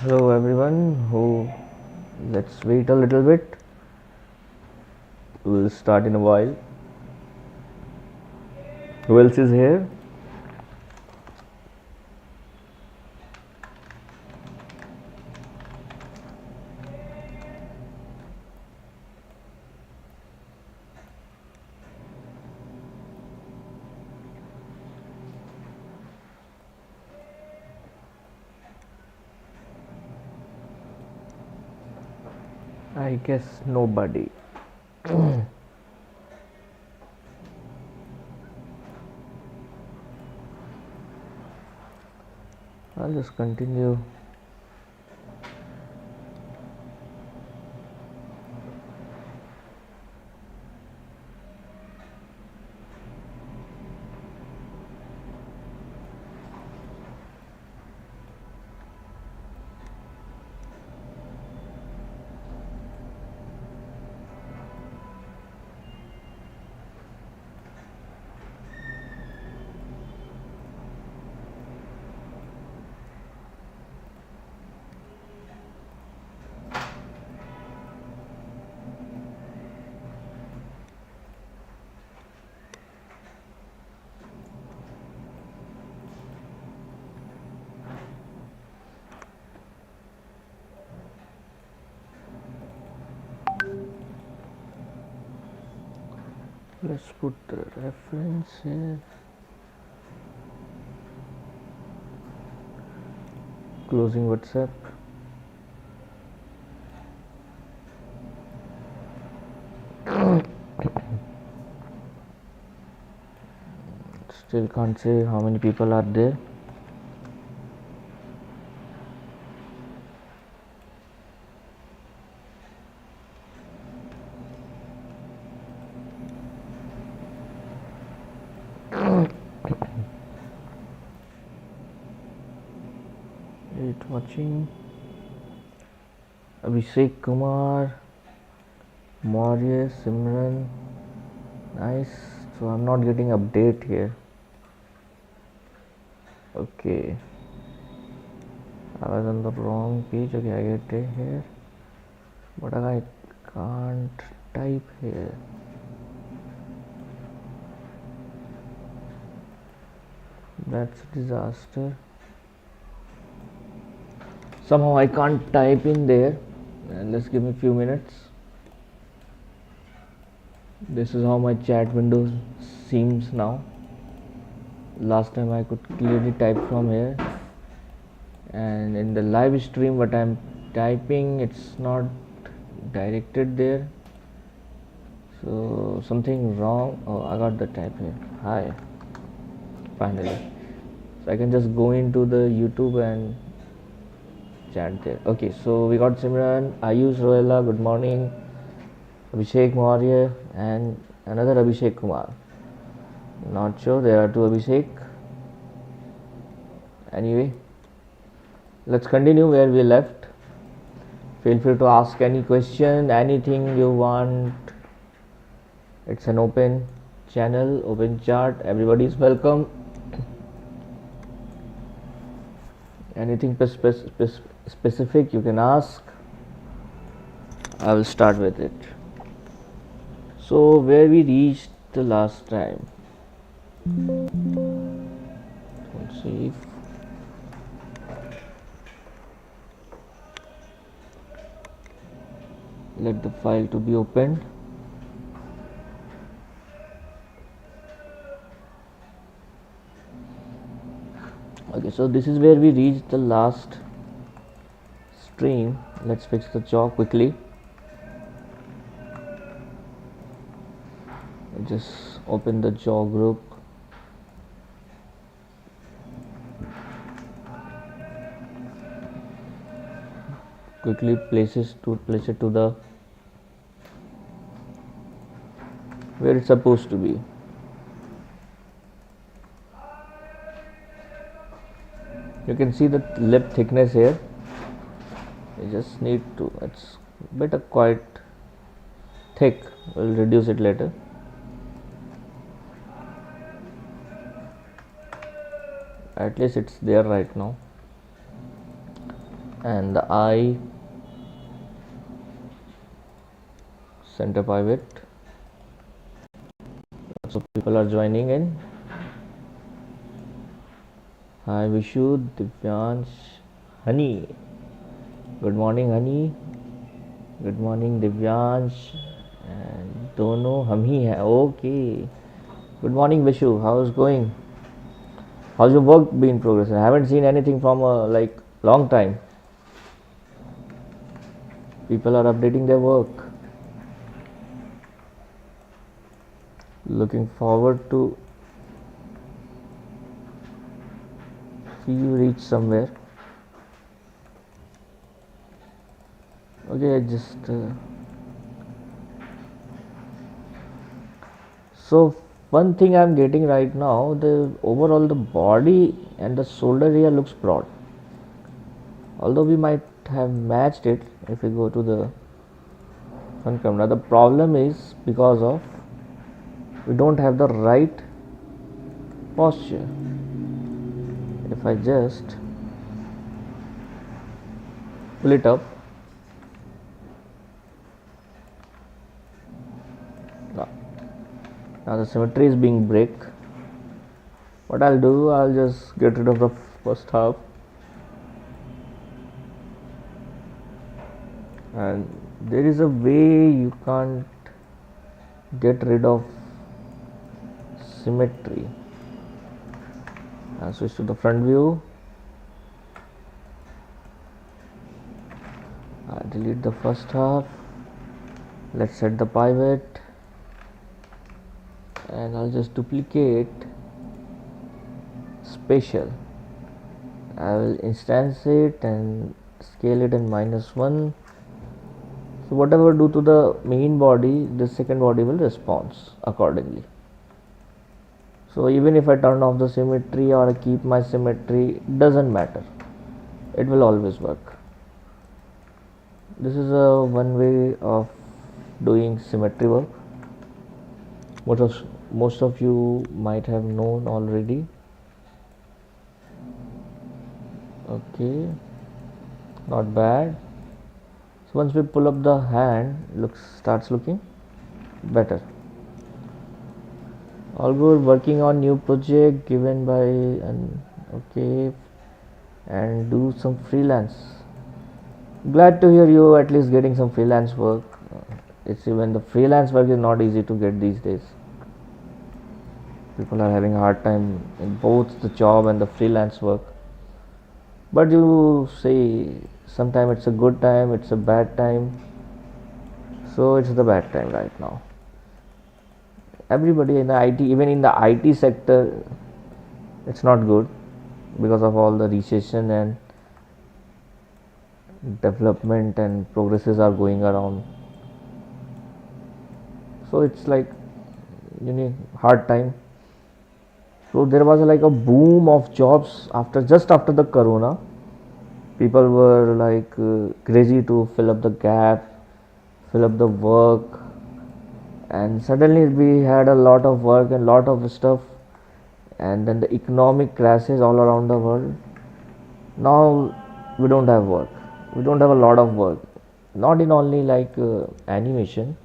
Hello everyone who let's wait a little bit. We'll start in a while. Who else is here? I guess nobody. I'll just continue. Let's put the reference here. Closing WhatsApp. Still can't say how many people are there. Wait, watching. Abhishek Kumar, Maurya, Simran. Nice. So I'm not getting update here. Okay. I was on the wrong page. Okay, I get it here. But I can't type here. That's a disaster. Somehow I can't type in there. And let's give me a few minutes. This is how my chat window seems now. Last time I could clearly type from here, and in the live stream what I'm typing, it's not directed there, so something wrong. Oh, I got the type here. Hi, finally. So I can just go into the YouTube and chat there. Okay, so we got Simran, Ayush Royala, good morning, Abhishek Maurya, and another Abhishek Kumar. Not sure, there are two Abhishek. Anyway, let's continue where we left. Feel free to ask any question, anything you want. It's an open channel, open chat. Everybody is welcome. Anything specific you can ask. I will start with it. So where we reached the last time. Let's see if let the file to be opened. Okay, so this is where we reached the last stream. Let's fix the jaw quickly. Just open the jaw group. Quickly place it to the where it's supposed to be. You can see the lip thickness here. You just need to, it's a bit quite thick. We'll reduce it later. At least it's there right now. and the eye center pivot. So people are joining in. Hi Vishu, Divyansh, Honey. Good morning Honey. Good morning Divyansh. And दोनों हम ही हैं. Okay. Good morning Vishu. How's going? How's your work been progressing? I haven't seen anything from like long time. People are updating their work. Looking forward to see you reach somewhere. Okay, I just so one thing I'm getting right now, the overall the body and the shoulder area looks broad, although we might have matched it if we go to the front camera. The problem is because of we don't have the right posture. If I just pull it up, now the symmetry is being break. What I'll do, I'll just get rid of the first half and there is a way you can't get rid of symmetry. I'll switch to the front view. I'll delete the first half. Let's set the pivot and I'll just duplicate spatial. I will instance it and scale it in -1. So whatever I do to the main body, the second body will respond accordingly. So even if I turn off the symmetry or I keep my symmetry, doesn't matter. It will always work. This is a one way of doing symmetry work. Most of you might have known already. Okay, not bad. So once we pull up the hand, starts looking better. All good. Working on new project given by okay, and do some freelance. Glad to hear you at least getting some freelance work. It's even the freelance work is not easy to get these days. People are having a hard time in both the job and the freelance work. But you say sometimes it's a good time, it's a bad time. So it's the bad time right now. Everybody in the IT, even in the IT sector, it's not good because of all the recession and development and progresses are going around. So it's like you need hard time. So there was like a boom of jobs just after the corona. People were like crazy to fill up the gap, fill up the work, and suddenly we had a lot of work and lot of stuff, and then the economic crashes all around the world. Now we don't have work. We don't have a lot of work. Not in only like animation.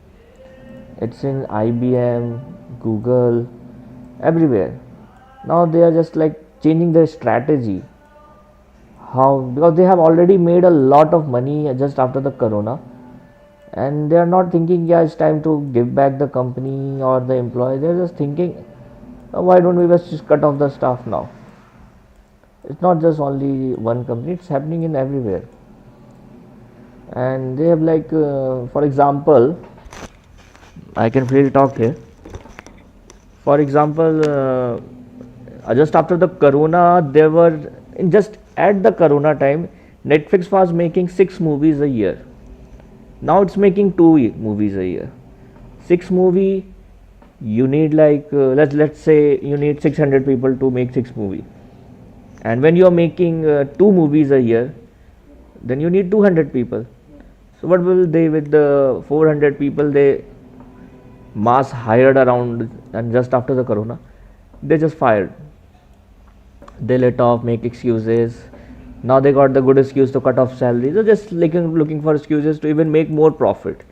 It's in IBM, Google, everywhere. Now they are just like changing their strategy. How? Because they have already made a lot of money just after the corona, and they are not thinking, yeah, it's time to give back the company or the employee. They are just thinking, oh, why don't we just cut off the staff now? It's not just only one company, it's happening in everywhere. And they have like for example, I can freely talk here. For example, just after the corona, there were just at the corona time, Netflix was making 6 movies a year. Now it's making 2 movies a year. 6 movie, you need like let's say you need 600 people to make 6 movie, and when you are making 2 movies a year, then you need 200 people. So what will they with the 400 people they mass hired around, and just after the corona they just fired, they let off, make excuses, Now they got the good excuse to cut off salaries. So just looking for excuses to even make more profit.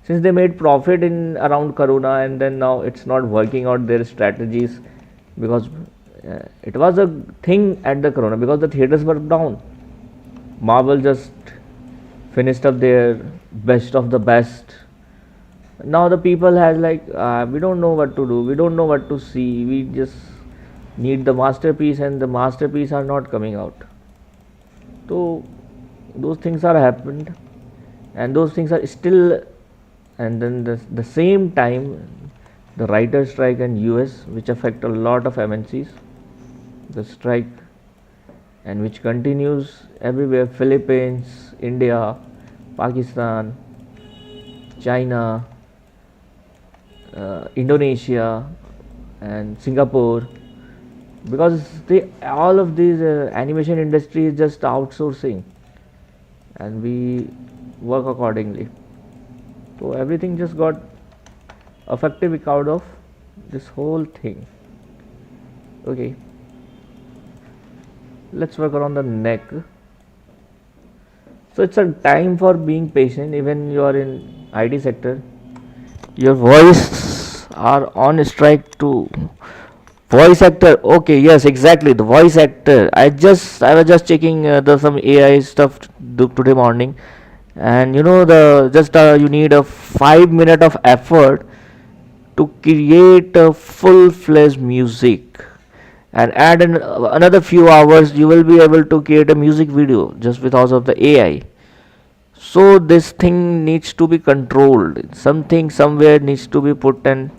Since they made profit in around Corona, and then now it's not working out their strategies, because it was a thing at the Corona because the theaters were down. Marvel just finished up their best of the best. Now the people has like, we don't know what to do, we don't know what to see, we just need the masterpiece, and the masterpiece are not coming out. So those things are happened, and those things are still. And then the same time, the writer strike in US, which affect a lot of MNCs, the strike, and which continues everywhere: Philippines, India, Pakistan, China, Indonesia, and Singapore, because they all of these animation industry is just outsourcing, and we work accordingly. So everything just got affected because of this whole thing. Okay, let's work around the neck. So it's a time for being patient. Even you are in IT sector, your voice are on strike too. Voice actor, okay, yes, exactly, the voice actor. I was just checking the some AI stuff today morning, and the just you need a 5 minute of effort to create a full-fledged music, and add another few hours you will be able to create a music video just because of the AI. So this thing needs to be controlled. Something somewhere needs to be put in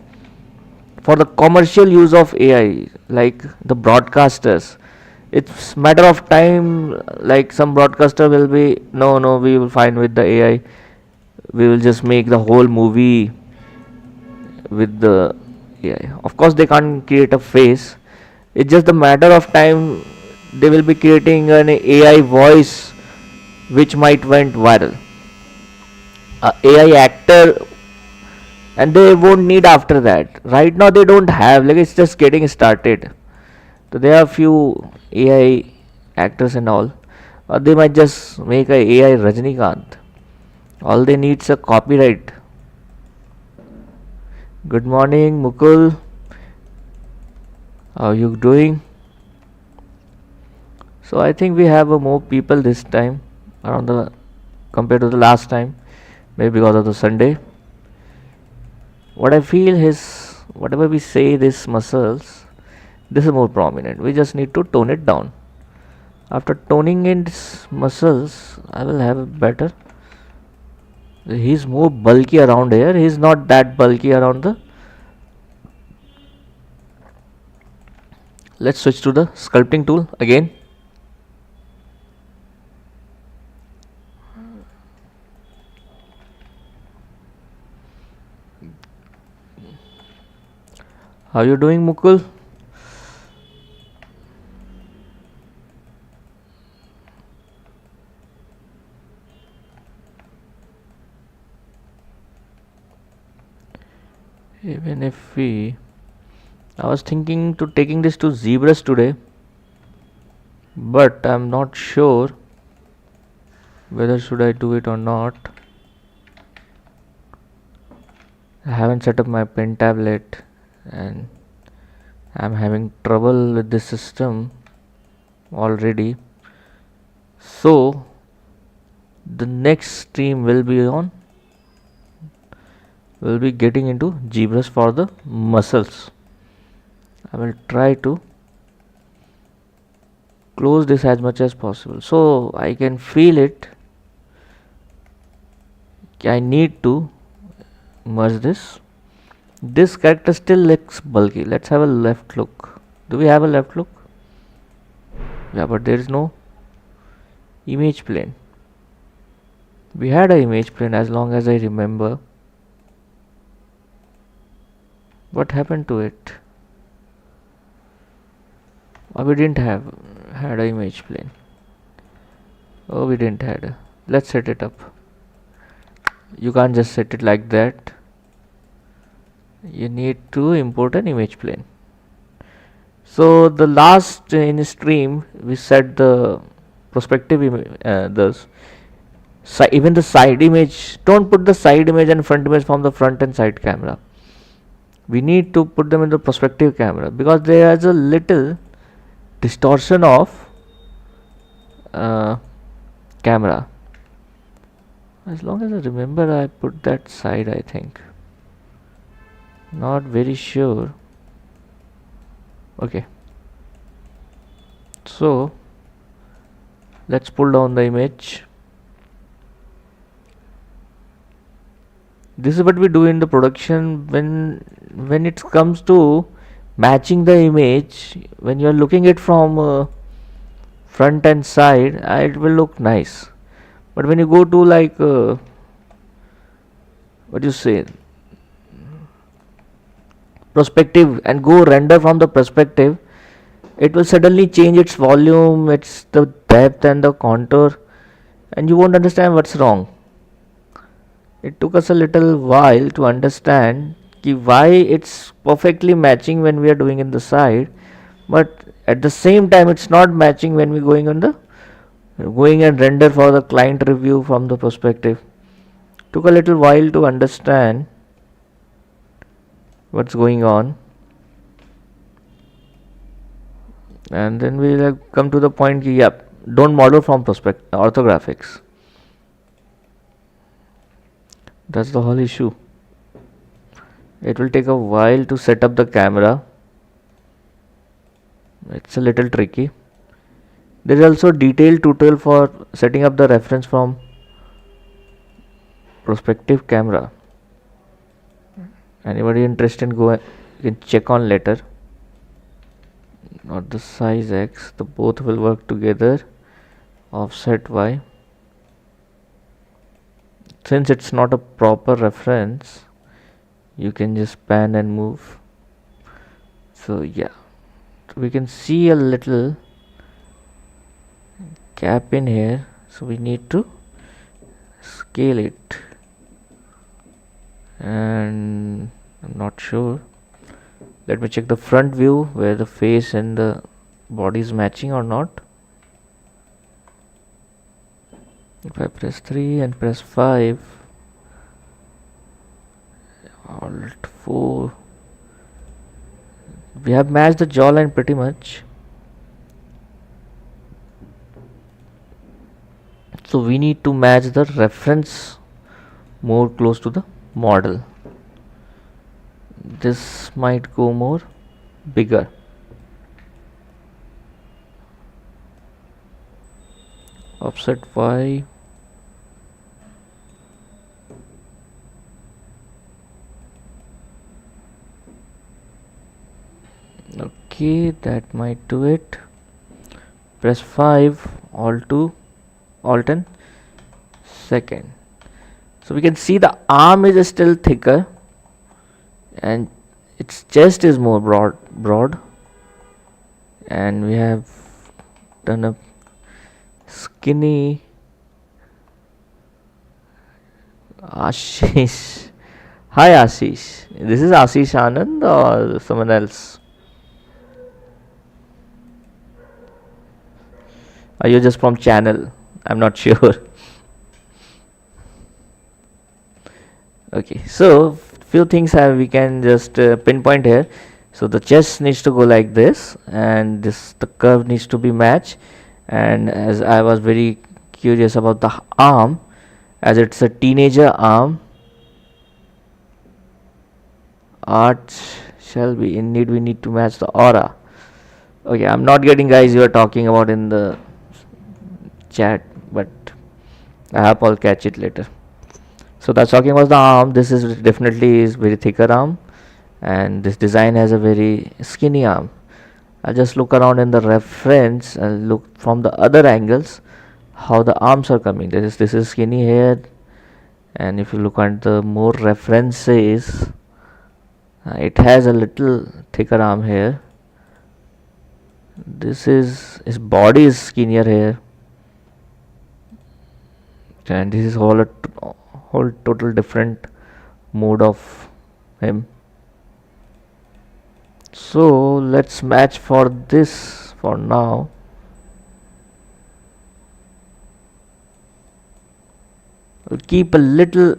for the commercial use of AI, like the broadcasters. It's matter of time. Like some broadcaster will be, no, no, we will find with the AI. We will just make the whole movie with the AI. Of course, they can't create a face. It's just a matter of time. They will be creating an AI voice, which might went viral. AI actor, and they won't need after that. Right now they don't have, like it's just getting started. So there are few AI actors and all, or they might just make a AI Rajnikant. All they need is a copyright. Good morning, Mukul. How are you doing? So I think we have more people this time around the compared to the last time, maybe because of the Sunday. What I feel is whatever we say, this muscles, this is more prominent. We just need to tone it down. After toning in its muscles, I will have a better. He's more bulky around here. He's not that bulky around the. Let's switch to the sculpting tool again. How you doing, Mukul? Even if I was thinking to taking this to zebras today, but I'm not sure whether should I do it or not. I haven't set up my pen tablet, and I'm having trouble with this system already. So the next stream will be getting into zebras for the muscles. I will try to close this as much as possible so I can feel it. I need to merge this. This character still looks bulky. Let's have a left look. Do we have a left look? Yeah, but there is no image plane. We had an image plane as long as I remember. What happened to it? Oh, we didn't have had an image plane. Oh, we didn't had. Let's set it up. You can't just set it like that. You need to import an image plane. So the last in stream we set the perspective even the side image. Don't put the side image and front image from the front and side camera. We need to put them in the perspective camera because there is a little distortion of uh, camera. As long as I remember, I put that side, I think. Not very sure. Okay. So let's pull down the image. This is what we do in the production when it comes to matching the image. When you are looking it from front and side, it will look nice. But when you go to like what you say, perspective, and go render from the perspective, it will suddenly change its volume, its the depth and the contour, and you won't understand what's wrong. It took us a little while to understand why it's perfectly matching when we are doing in the side, but at the same time it's not matching when we're going and render for the client review from the perspective. Took a little while to understand what's going on, and then we'll come to the point yep, don't model from orthographics. That's the whole issue. It will take a while to set up the camera. It's a little tricky. There is also a detailed tutorial for setting up the reference from perspective camera. Anybody interested in go, you can check on later. Not the size X, the both will work together. Offset Y. Since it's not a proper reference, you can just pan and move. So yeah, we can see a little gap in here, so we need to scale it, and I'm not sure. Let me check the front view where the face and the body is matching or not. If I press 3 and press 5, Alt 4, we have matched the jawline pretty much. So we need to match the reference more close to the model. This might go more bigger. Offset Y. Okay, that might do it. Press 5, Alt and second. So we can see the arm is still thicker and its chest is more broad, and we have done a skinny Ashish. Hi Ashish. This is Ashish Anand or someone else? Are you just from channel? I'm not sure. Okay, so few things we can just pinpoint here. So the chest needs to go like this, and the curve needs to be matched. And as I was very curious about the arm, as it's a teenager arm, art shall be in need. We need to match the aura. Okay, I'm not getting guys you are talking about in the chat, but I hope I'll catch it later. So that's talking about the arm. This is definitely is very thicker arm, and this design has a very skinny arm. I'll just look around in the reference and look from the other angles how the arms are coming. This is skinny here, and if you look at the more references, it has a little thicker arm here. This is his body is skinnier here, and this is whole total different mode of him. So let's match for this for now. I'll keep a little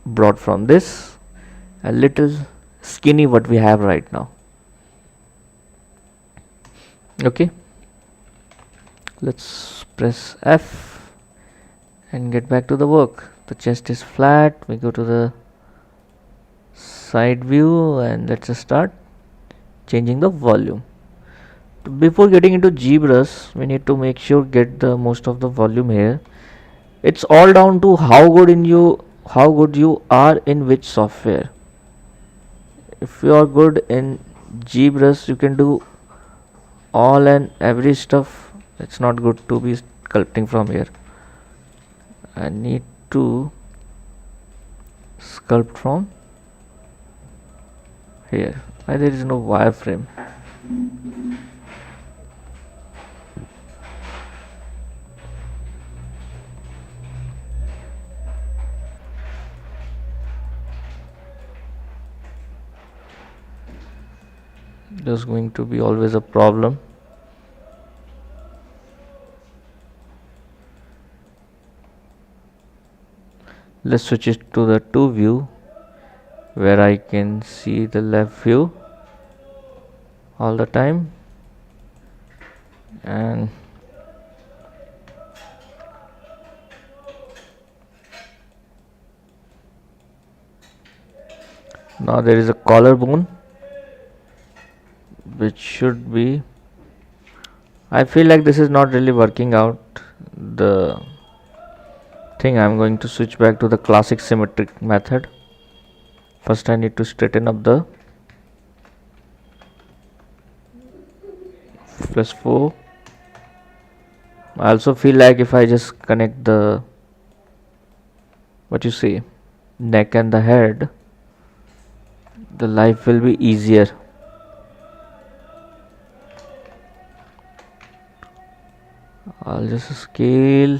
broad from this, a little skinny what we have right now. Okay, let's press F and get back to the work. The chest is flat. We go to the side view and let's just start changing the volume. Before getting into GBrush, we need to make sure get the most of the volume here. It's all down to how good you are in which software. If you are good in GBrush, you can do all and every stuff. It's not good to be sculpting from here. I need to sculpt from here. Why there is no wireframe? There's going to be always a problem. Let's switch it to the 2 view where I can see the left view all the time, and now there is a collarbone which should be, I feel like this is not really working out the thing. I'm going to switch back to the classic symmetric method. First I need to straighten up the +4. I also feel like if I just connect the neck and the head, the life will be easier. I'll just scale.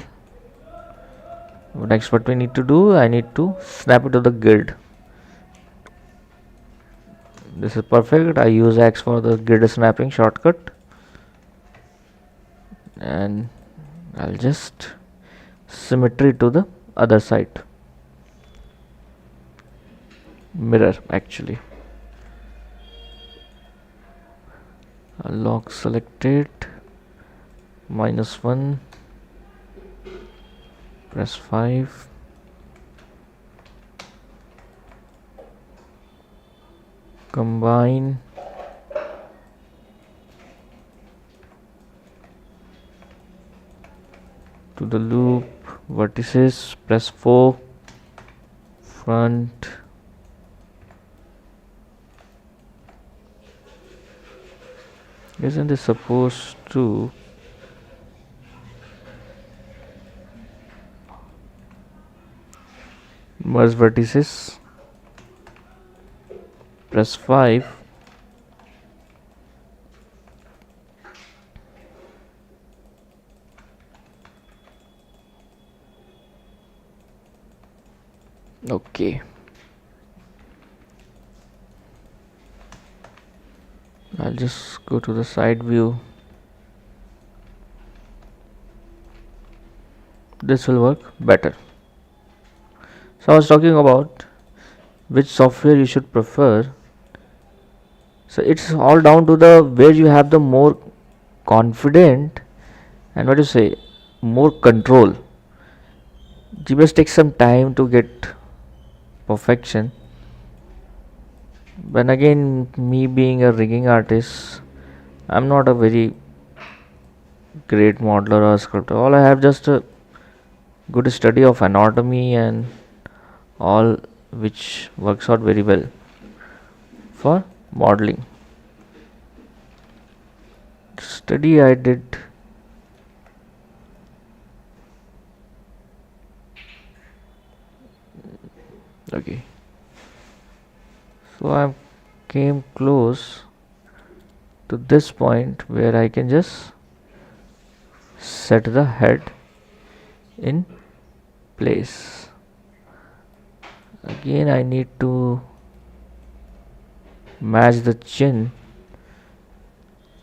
Next, what we need to do, I need to snap it to the grid. This is perfect. I use X for the grid snapping shortcut, and I'll just symmetry to the other side. Mirror actually. Lock selected, -1, press 5, combine, to the loop, vertices, press 4, front, isn't this supposed to merge vertices, press 5, okay. I'll just go to the side view. This will work better. So I was talking about which software you should prefer. So it's all down to the where you have the more confident and more control. GBrush takes some time to get perfection. But again, me being a rigging artist, I'm not a very great modeler or sculptor. All I have just a good study of anatomy and all, which works out very well for modeling. Study I did okay. So I came close to this point where I can just set the head in place. Again I need to match the chin.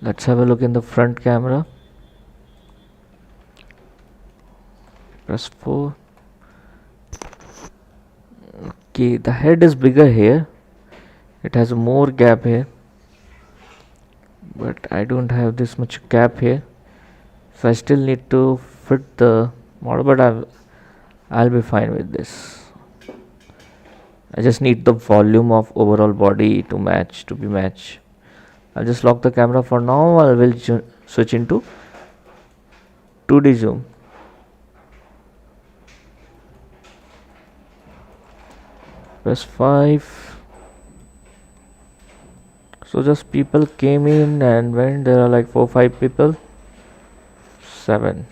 Let's have a look in the front camera. Press 4. Okay, the head is bigger here. It has more gap here, but I don't have this much gap here, so I still need to fit the model, but I'll be fine with this. I just need the volume of overall body to be match. I'll just lock the camera for now. I will switch into 2D zoom. Press 5. So just people came in and went. There are like 4-5 people. 7.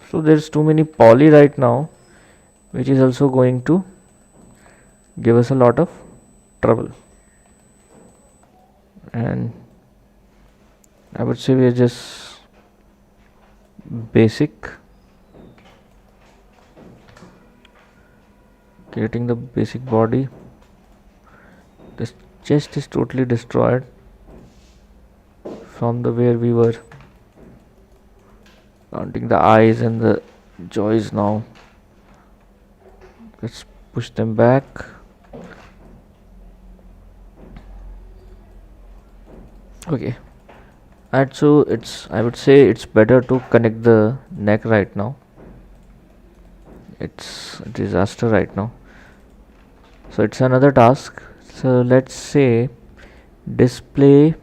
So there's too many poly right now, which is also going to give us a lot of trouble. And I would say we are just basic, creating the basic body. This chest is totally destroyed from the where we were counting the eyes and the jaws. Now let's push them back. Okay, and so I would say it's better to connect the neck right now. It's a disaster right now, so it's another task. So let's say display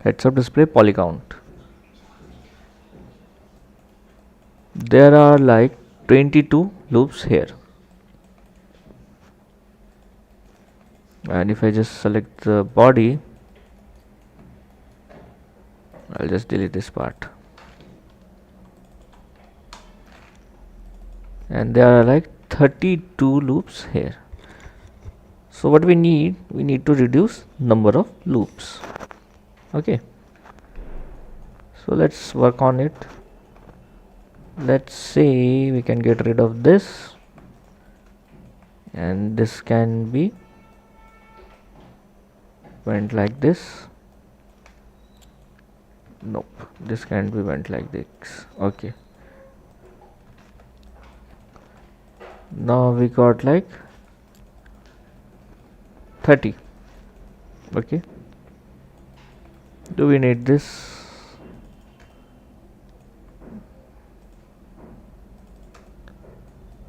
heads up display poly count. There are like 22 loops here, and if I just select the body, I'll just delete this part, and there are like 32 loops here. So what we need to reduce number of loops. Okay, so let's work on it. Let's say we can get rid of this, and this can be went like this. Nope, this can't be went like this. Okay, now we got like 30. Okay, do we need this?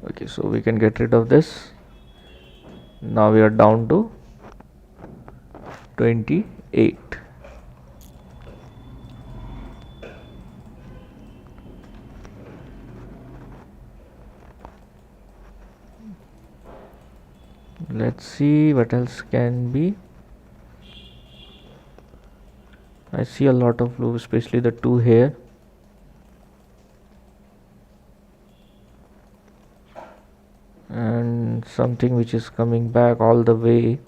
Okay, so we can get rid of this. Now we are down to 28. Let's see what else can be. I see a lot of loops, especially the two here. And something which is coming back all the way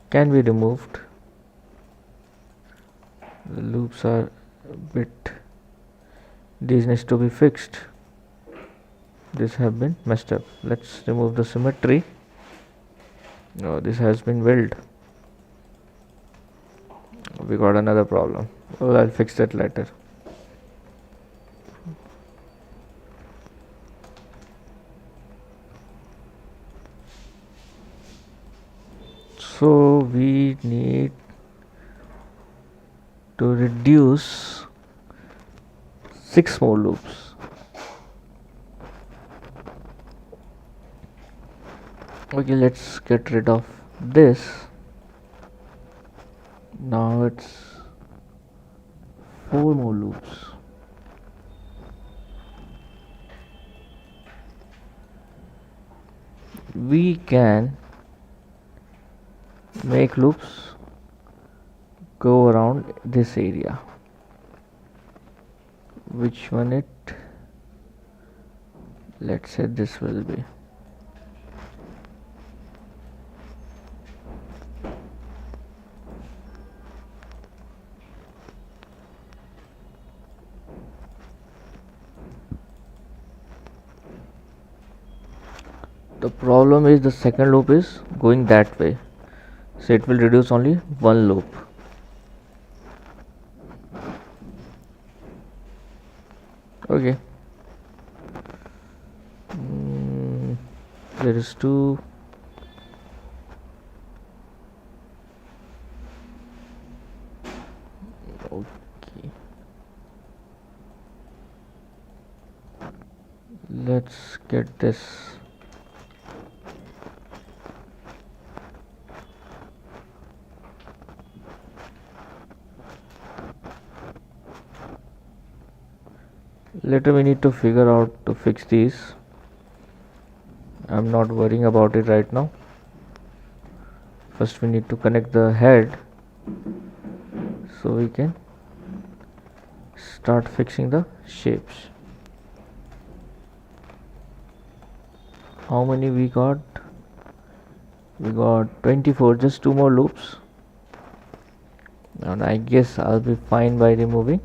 can be removed. The loops are a bit, these needs to be fixed. These have been messed up. Let's remove the symmetry. No, this has been willed. We got another problem. Well, I'll fix that later. So we need to reduce 6 more loops. Okay, let's get rid of this. Now it's 4 more loops. We can make loops go around this area. Which one it? Let's say this will be. The problem is the second loop is going that way, so it will reduce only one loop. Okay. mm, there is two. Okay, let's get this. Later we need to figure out to fix these. I'm not worrying about it right now. First we need to connect the head so we can start fixing the shapes. How many we got? We got 24, just two more loops, and I guess I'll be fine by removing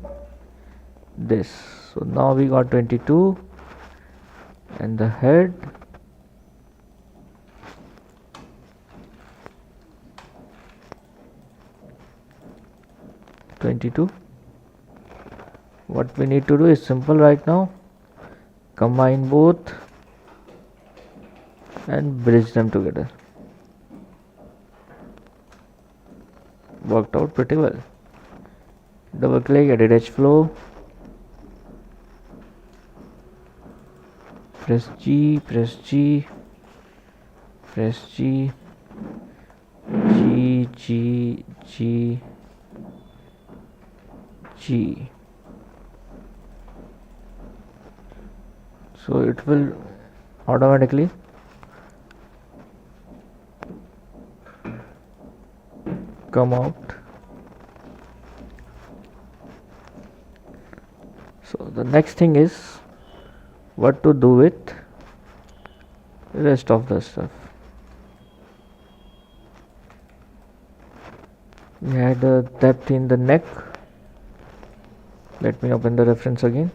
this. So now we got 22 and the head. $22. What we need to do is simple right now. Combine both and bridge them together. Worked out pretty well. Double click, edit edge flow. Press G, press G, press G, G, G, G, G. So it will automatically come out. So the next thing is what to do with the rest of the stuff. We had a depth in the neck. Let me open the reference again.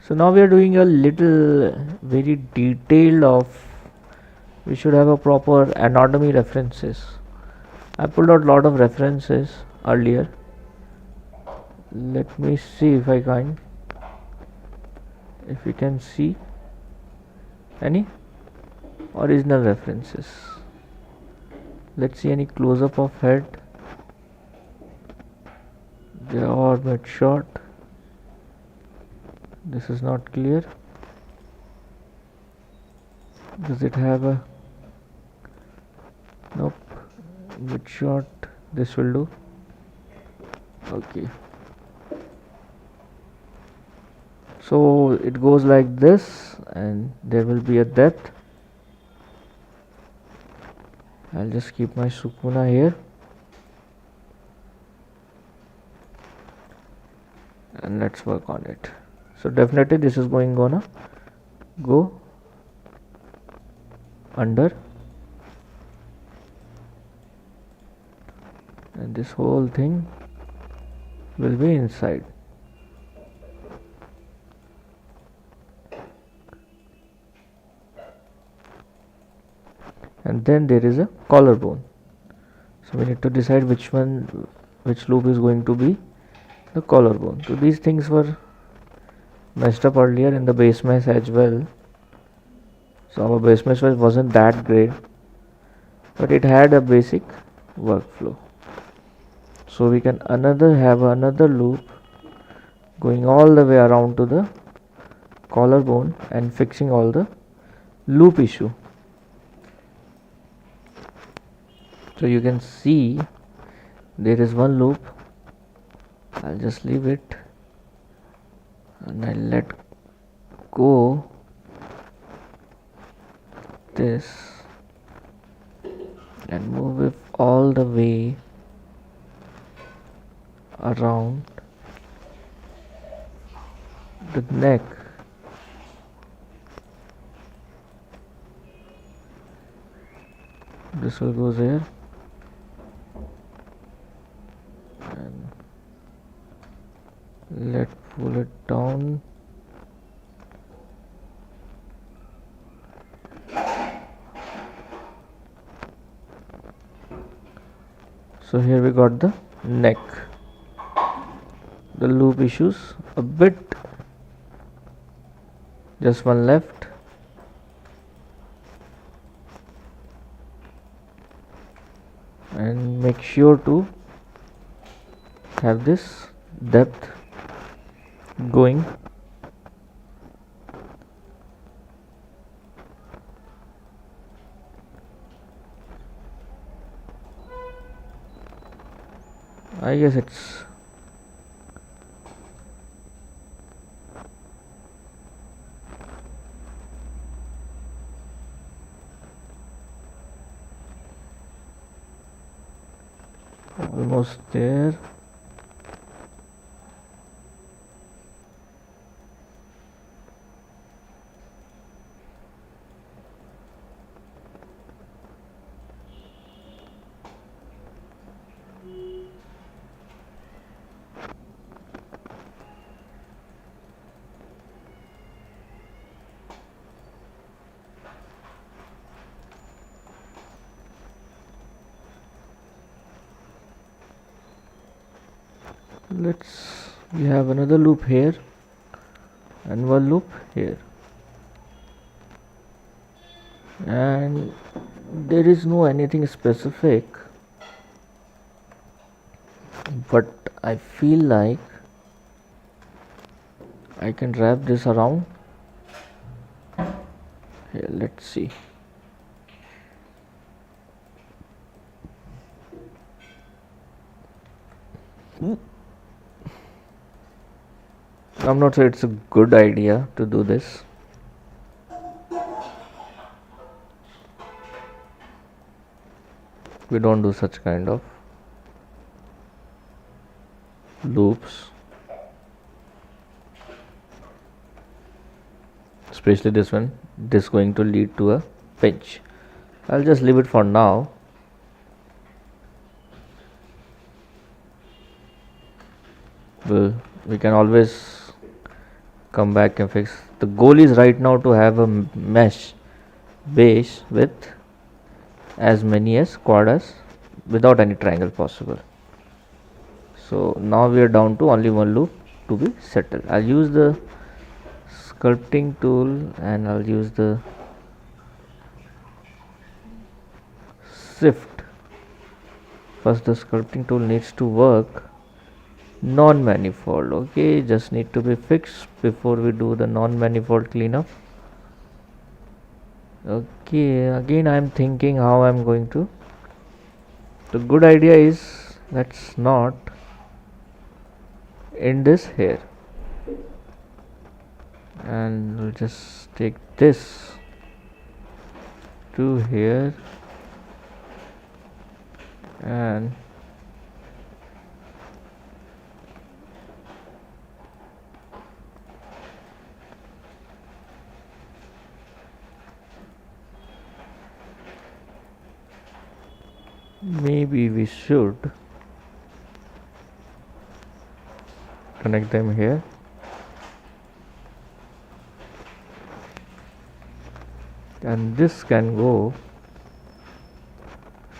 So now we are doing a little very detailed of, we should have a proper anatomy references. I pulled out a lot of references earlier. Let me see if I can, if we can see any original references. Let's see any close-up of head. They are mid shot. This is not clear. Does it have a, nope, mid shot. This will do. Okay, so it goes like this and there will be a depth. I'll just keep my Sukuna here and let's work on it. So definitely this is gonna go under and this whole thing will be inside. And then there is a collarbone. So we need to decide which loop is going to be the collarbone. So these things were messed up earlier in the base mesh as well. So our base mesh wasn't that great, but it had a basic workflow. So we can have another loop going all the way around to the collarbone and fixing all the loop issue. So you can see there is one loop. I'll just leave it and I'll let go this and move it all the way around the neck. This will go there and let pull it down. So here we got the neck, the loop issues a bit, just one left. And make sure to have this depth going. I guess it's almost there. We have another loop here and one loop here, and there is no anything specific, but I feel like I can wrap this around here. Let's see. I'm not sure it's a good idea to do this. We don't do such kind of loops, especially this one. This is going to lead to a pinch. I'll just leave it for now. We can always come back and fix. The goal is right now to have a mesh base with as many as quads without any triangle possible. So now we are down to only one loop to be settled. I'll use the sculpting tool and I'll use the shift. First the sculpting tool needs to work non-manifold. Okay, just need to be fixed before we do the non-manifold cleanup. Okay, again I'm thinking how I'm going to. The good idea is let's not end this here, and we'll just take this to here and maybe we should connect them here. And this can go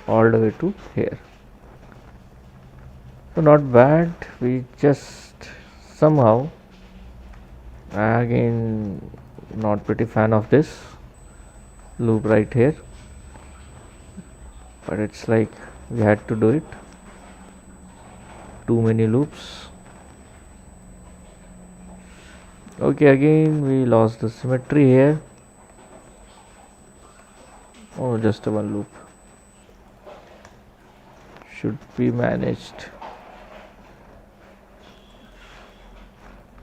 all the way to here. So not bad. We just somehow, again not pretty fan of this loop right here, but it's like we had to do it. Too many loops. Okay, again we lost the symmetry here. Oh, just one loop should be managed.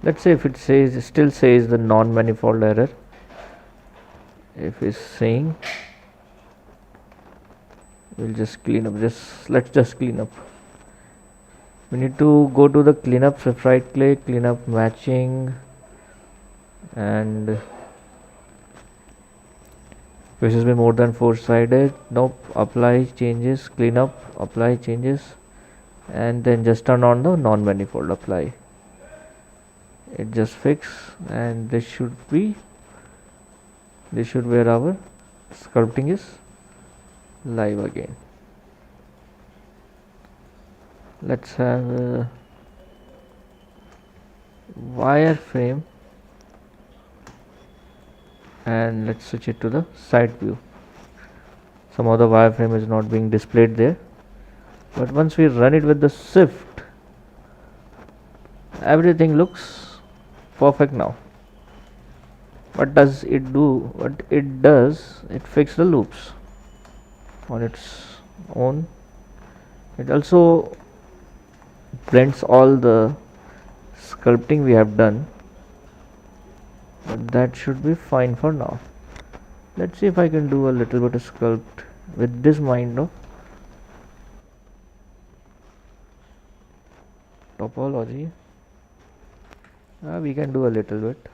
Let's say if it says, still says the non-manifold error, if it's saying, we'll just clean up. Let's just clean up. We need to go to the cleanup, shift right click, cleanup matching, and faces be more than 4-sided. Nope. Apply changes, cleanup, apply changes, and then just turn on the non-manifold apply. It just fix, and this should where our sculpting is live again. Let's have a wireframe, and let's switch it to the side view. Somehow the wireframe is not being displayed there, but once we run it with the shift, everything looks perfect now. What does it do? What it does, it fixes the loops on its own. It also blends all the sculpting we have done, but that should be fine for now. Let's see if I can do a little bit of sculpt with this mind of topology. We can do a little bit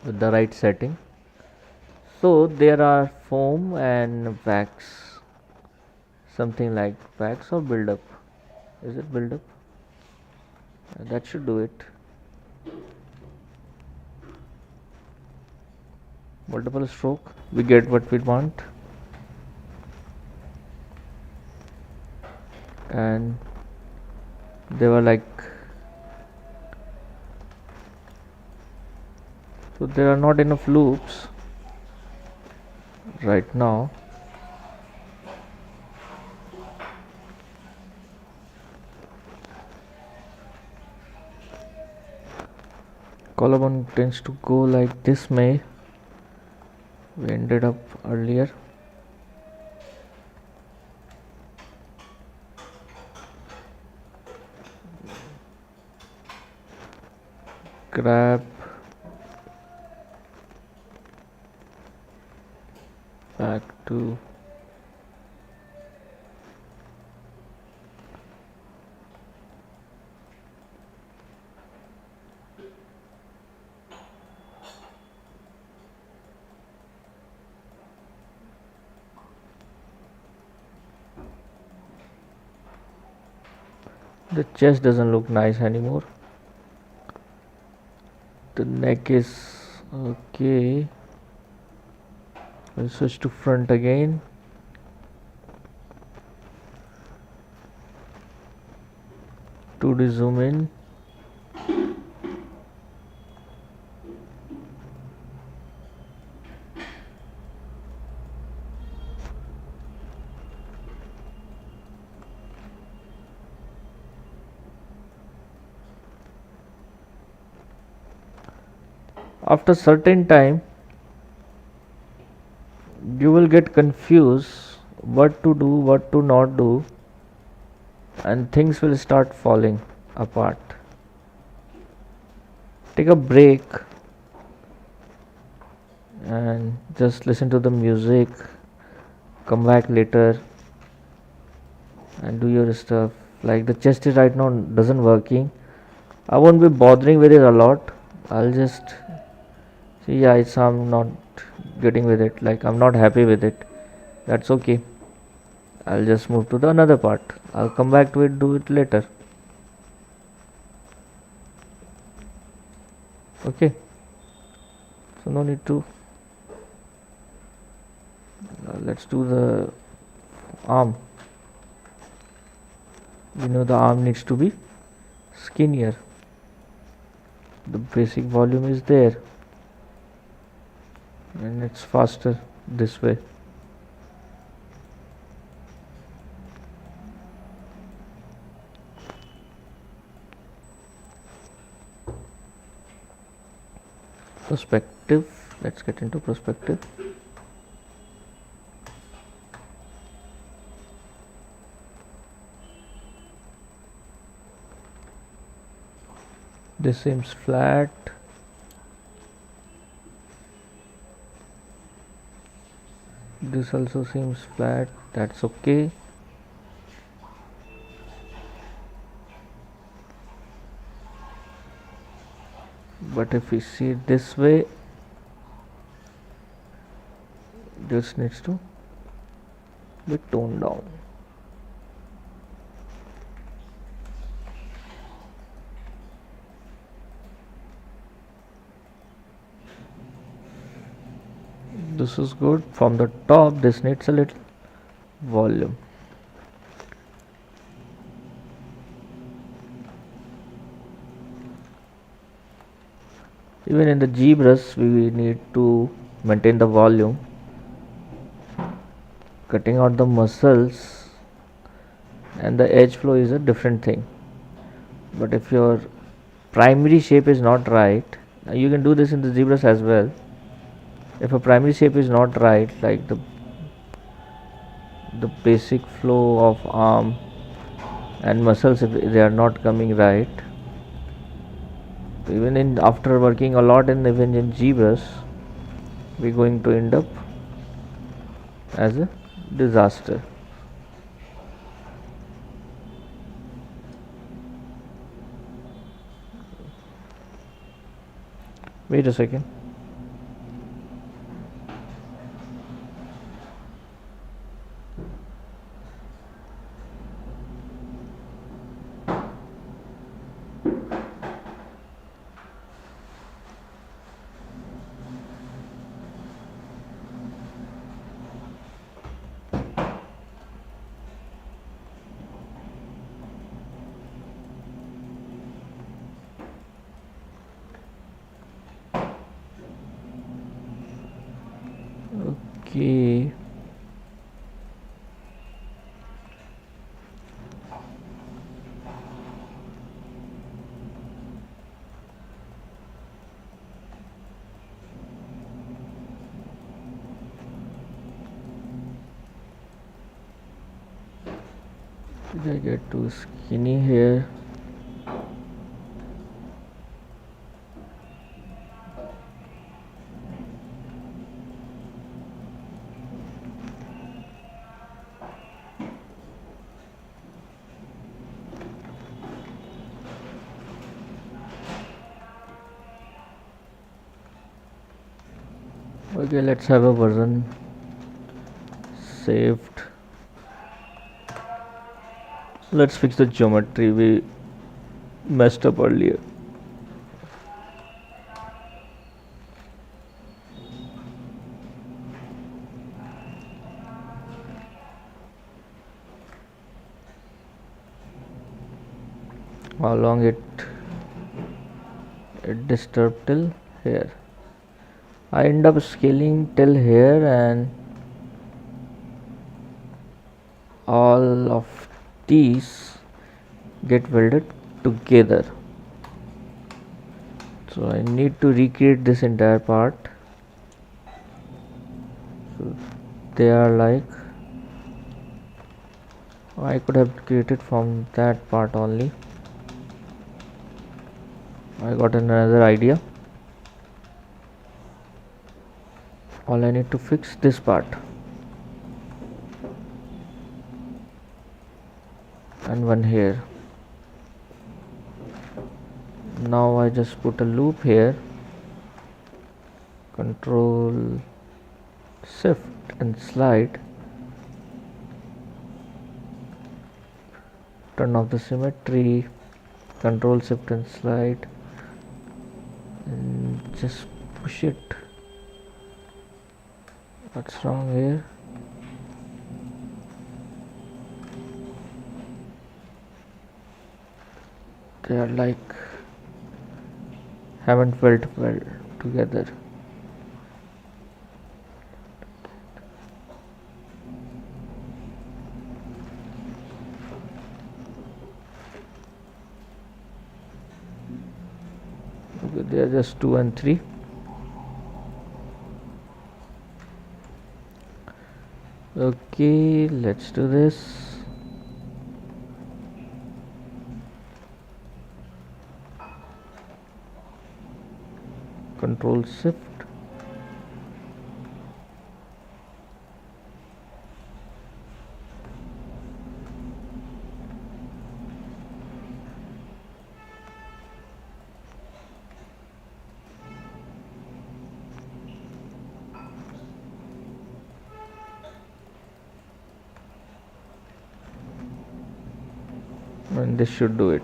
with the right setting. So there are foam and wax, something like wax or build up. Is it build up? That should do it. Multiple stroke, we get what we want, and they were like, so there are not enough loops right now. Collarbone tends to go like this. May we ended up earlier. Grab back to the chest doesn't look nice anymore. The neck is okay. We'll switch to front again. To zoom in. After certain time, you will get confused what to do, what to not do, and things will start falling apart. Take a break and just listen to the music, come back later and do your stuff. Like the chest is right now doesn't working, I won't be bothering with it a lot. I'll just see, yeah, it's I'm not getting with it, like I'm not happy with it. That's okay. I'll just move to the another part. I'll come back to it, do it later. Okay. So no need to. Let's do the arm. You know the arm needs to be skinnier. The basic volume is there, and it's faster this way. Perspective, let's get into perspective. This seems flat. This also seems flat. That's okay. But if we see it this way, this needs to be toned down. This is good. From the top, this needs a little volume. Even in the ZBrush we need to maintain the volume. Cutting out the muscles and the edge flow is a different thing. But if your primary shape is not right, you can do this in the ZBrush as well. If a primary shape is not right, like the basic flow of arm and muscles, if they are not coming right, even in after working a lot in even in ZBrush, we're going to end up as a disaster. Wait a second. Okay. Did I get too skinny here? Okay, let's have a version saved. Let's fix the geometry we messed up earlier. How long it disturbed till here. I end up scaling till here and all of these get welded together. So I need to recreate this entire part. So they are like, I could have created from that part only. I got another idea. All I need to fix this part and one here. Now I just put a loop here, control shift and slide, turn off the symmetry, control shift and slide, and just push it. What's wrong here? They are like haven't felt well together. Okay, they are just 2 and 3. Okay, let's do this. Control shift. And this should do it.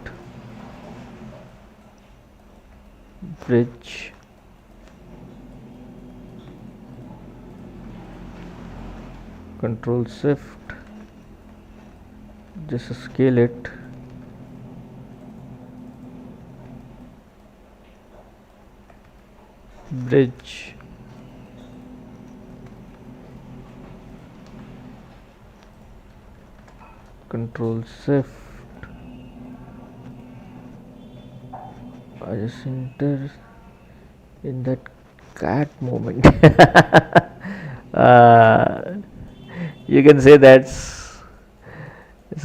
Bridge. Control shift, just scale it, bridge. Control shift. I just enter in that cat moment. uh, you can say it's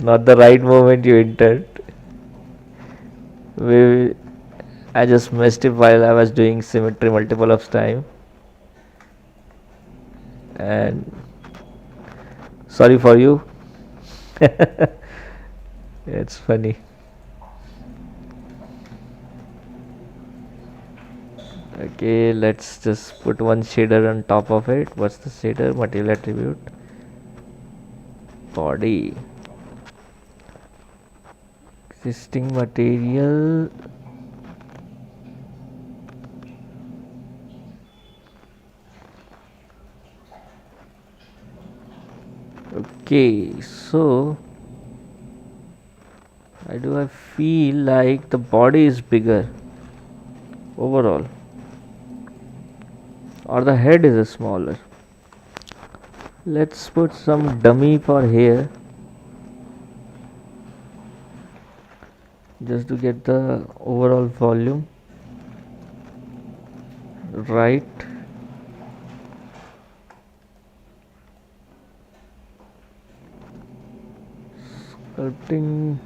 not the right moment you entered. We, I just messed it while I was doing symmetry multiple of time, and sorry for you. It's funny. Okay, let's just put one shader on top of it. What's the shader? Material attribute. Body. Existing material. Okay, so why do I feel like the body is bigger overall, or the head is smaller? Let's put some dummy for here just to get the overall volume right. Sculpting.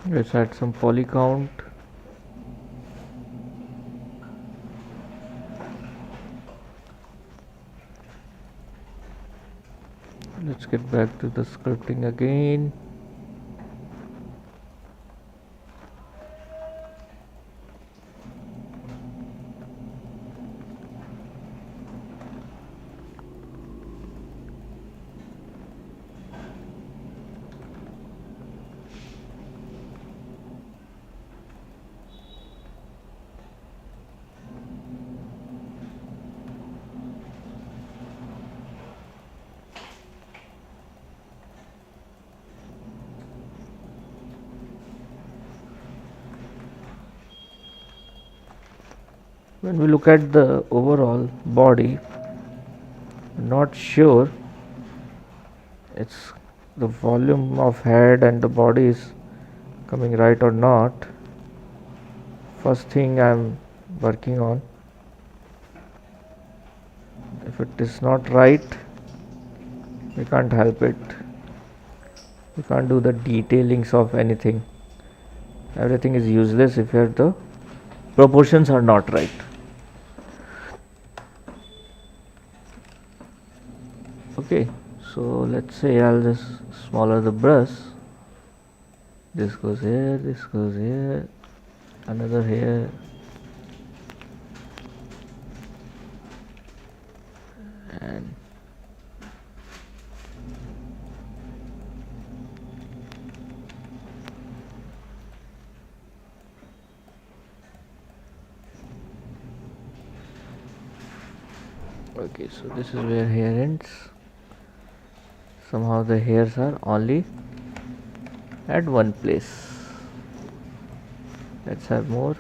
Let's add some poly count. Let's get back to the sculpting again. When we look at the overall body, not sure it's the volume of head and the body is coming right or not. First thing I'm working on. If it is not right, we can't help it. We can't do the detailings of anything. Everything is useless if the proportions are not right. Okay, so let's say I'll just smaller the brush. This goes here, another here, and okay, so this is where hair ends. Somehow the hairs are only at one place. Let's have more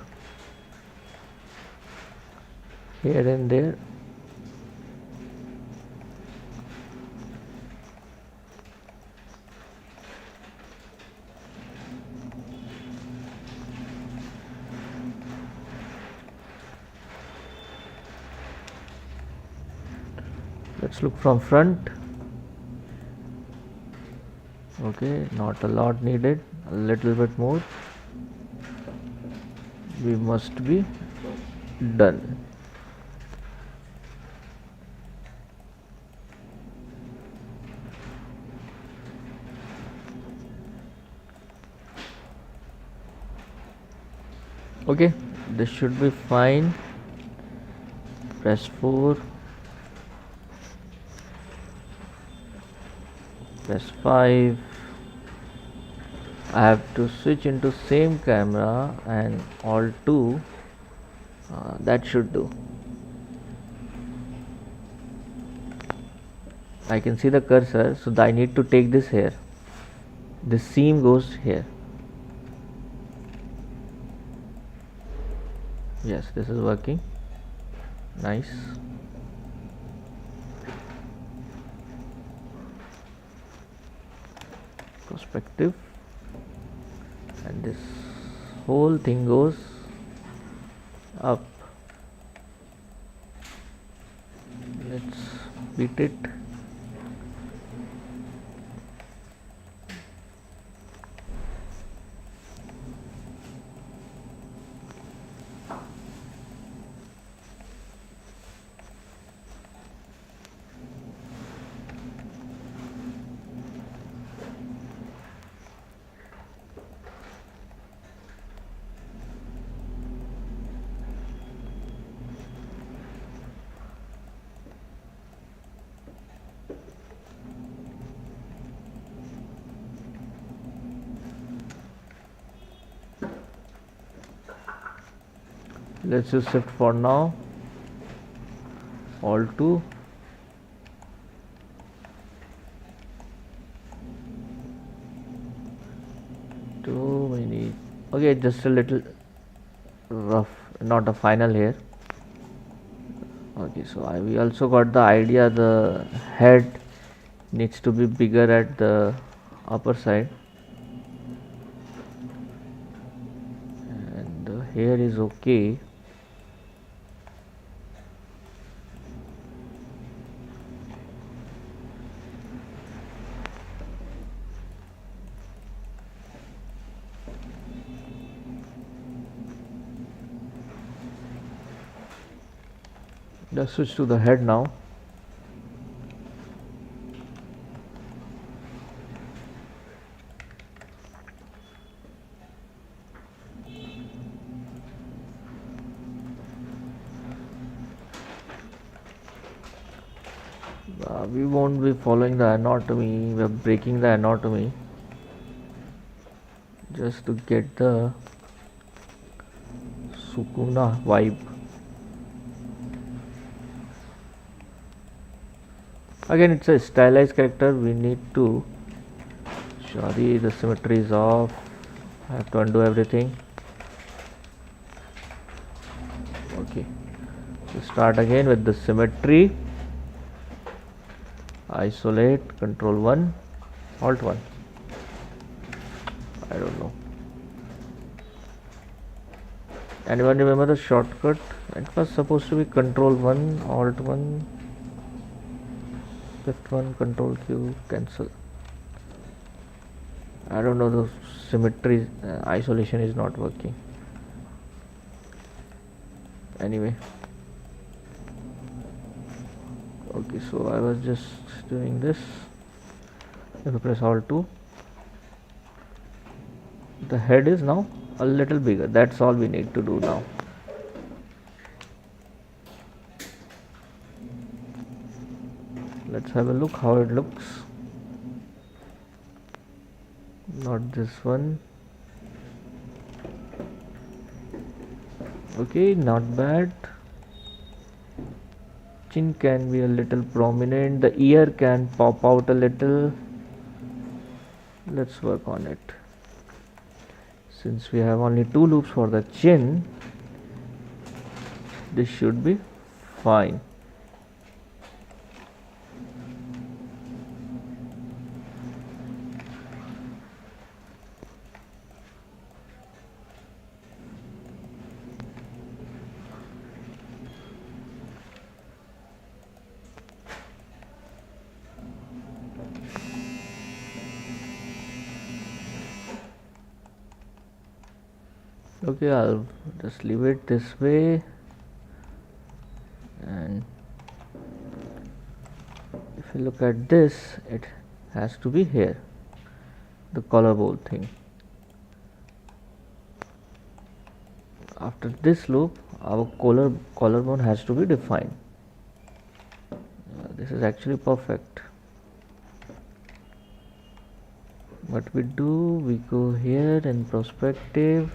here and there. Let's look from front. Okay, not a lot needed, a little bit more. We must be done. Okay, this should be fine. Press 4, press 5, I have to switch into same camera and Alt 2. That should do. I can see the cursor, so I need to take this here. The seam goes here. Yes, this is working. Nice. Perspective, and this whole thing goes up. Let's beat it. Let's use shift for now. Alt 2. Too many. Okay, just a little rough, not a final here. Okay, so we also got the idea. The head needs to be bigger at the upper side, and the hair is okay. Let's switch to the head now. We won't be following the anatomy, we're breaking the anatomy just to get the Sukuna vibe. Again, it's a stylized character. We need to. Sorry, the symmetry is off. I have to undo everything. Okay, so start again with the symmetry. Isolate, control 1, alt 1. I don't know. Anyone remember the shortcut? It was supposed to be control 1, alt 1, shift 1, control Q, cancel. I don't know, the symmetry isolation is not working. Anyway, okay, so I was just doing this. If I press alt 2, the head is now a little bigger. That's all we need to do now. Let's have a look how it looks. Not this one. Okay, not bad. Chin can be a little prominent. The ear can pop out a little. Let's work on it. Since we have only 2 loops for the chin, this should be fine. Okay, I'll just leave it this way, and if you look at this, it has to be here, the collarbone thing. After this loop, our collarbone has to be defined. This is actually perfect. what we do, we go here in perspective.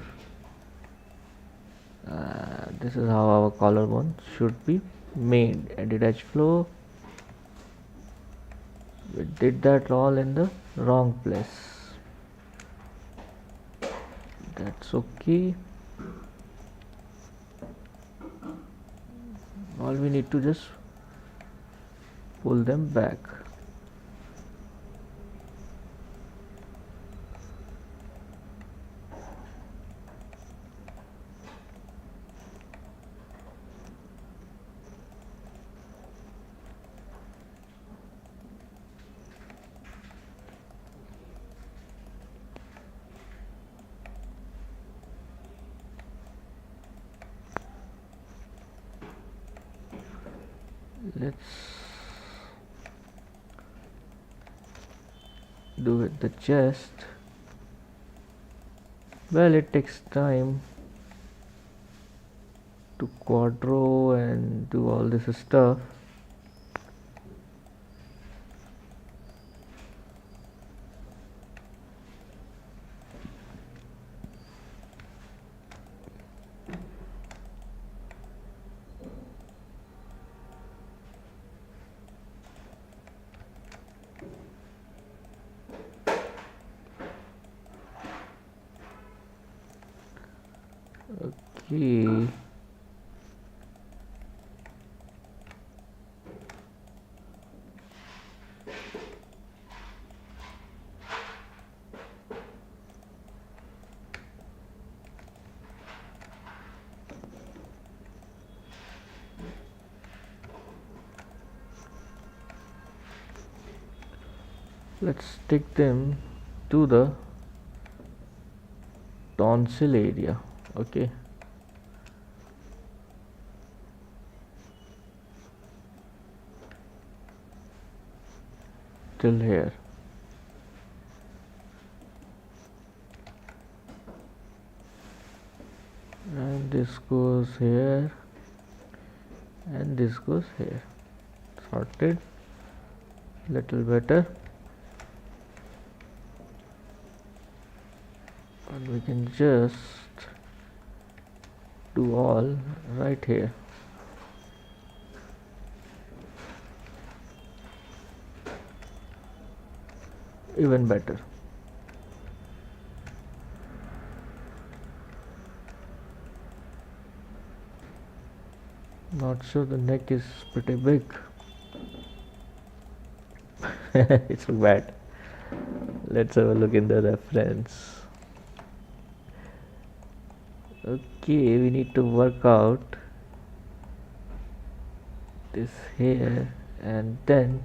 This is how our collarbone should be made. Edit edge flow. We did that all in the wrong place. That's okay. All we need to just pull them back. Let's do it the chest. Well, it takes time to quadro and do all this stuff. Okay. Let's stick them to the tonsil area. Okay. Till here. And this goes here and this goes here. Sorted. Little better. And we can just do all right here. Even better. Not sure, the neck is pretty big. It's bad. Let's have a look in the reference. Okay, we need to work out this here, and then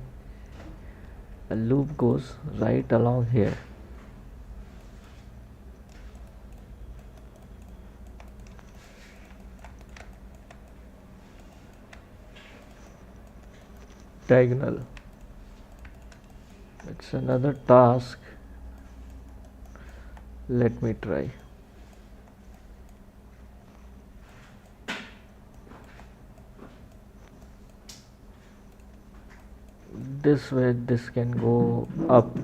a loop goes right along here. Diagonal. It's another task. Let me try. This way this can go up.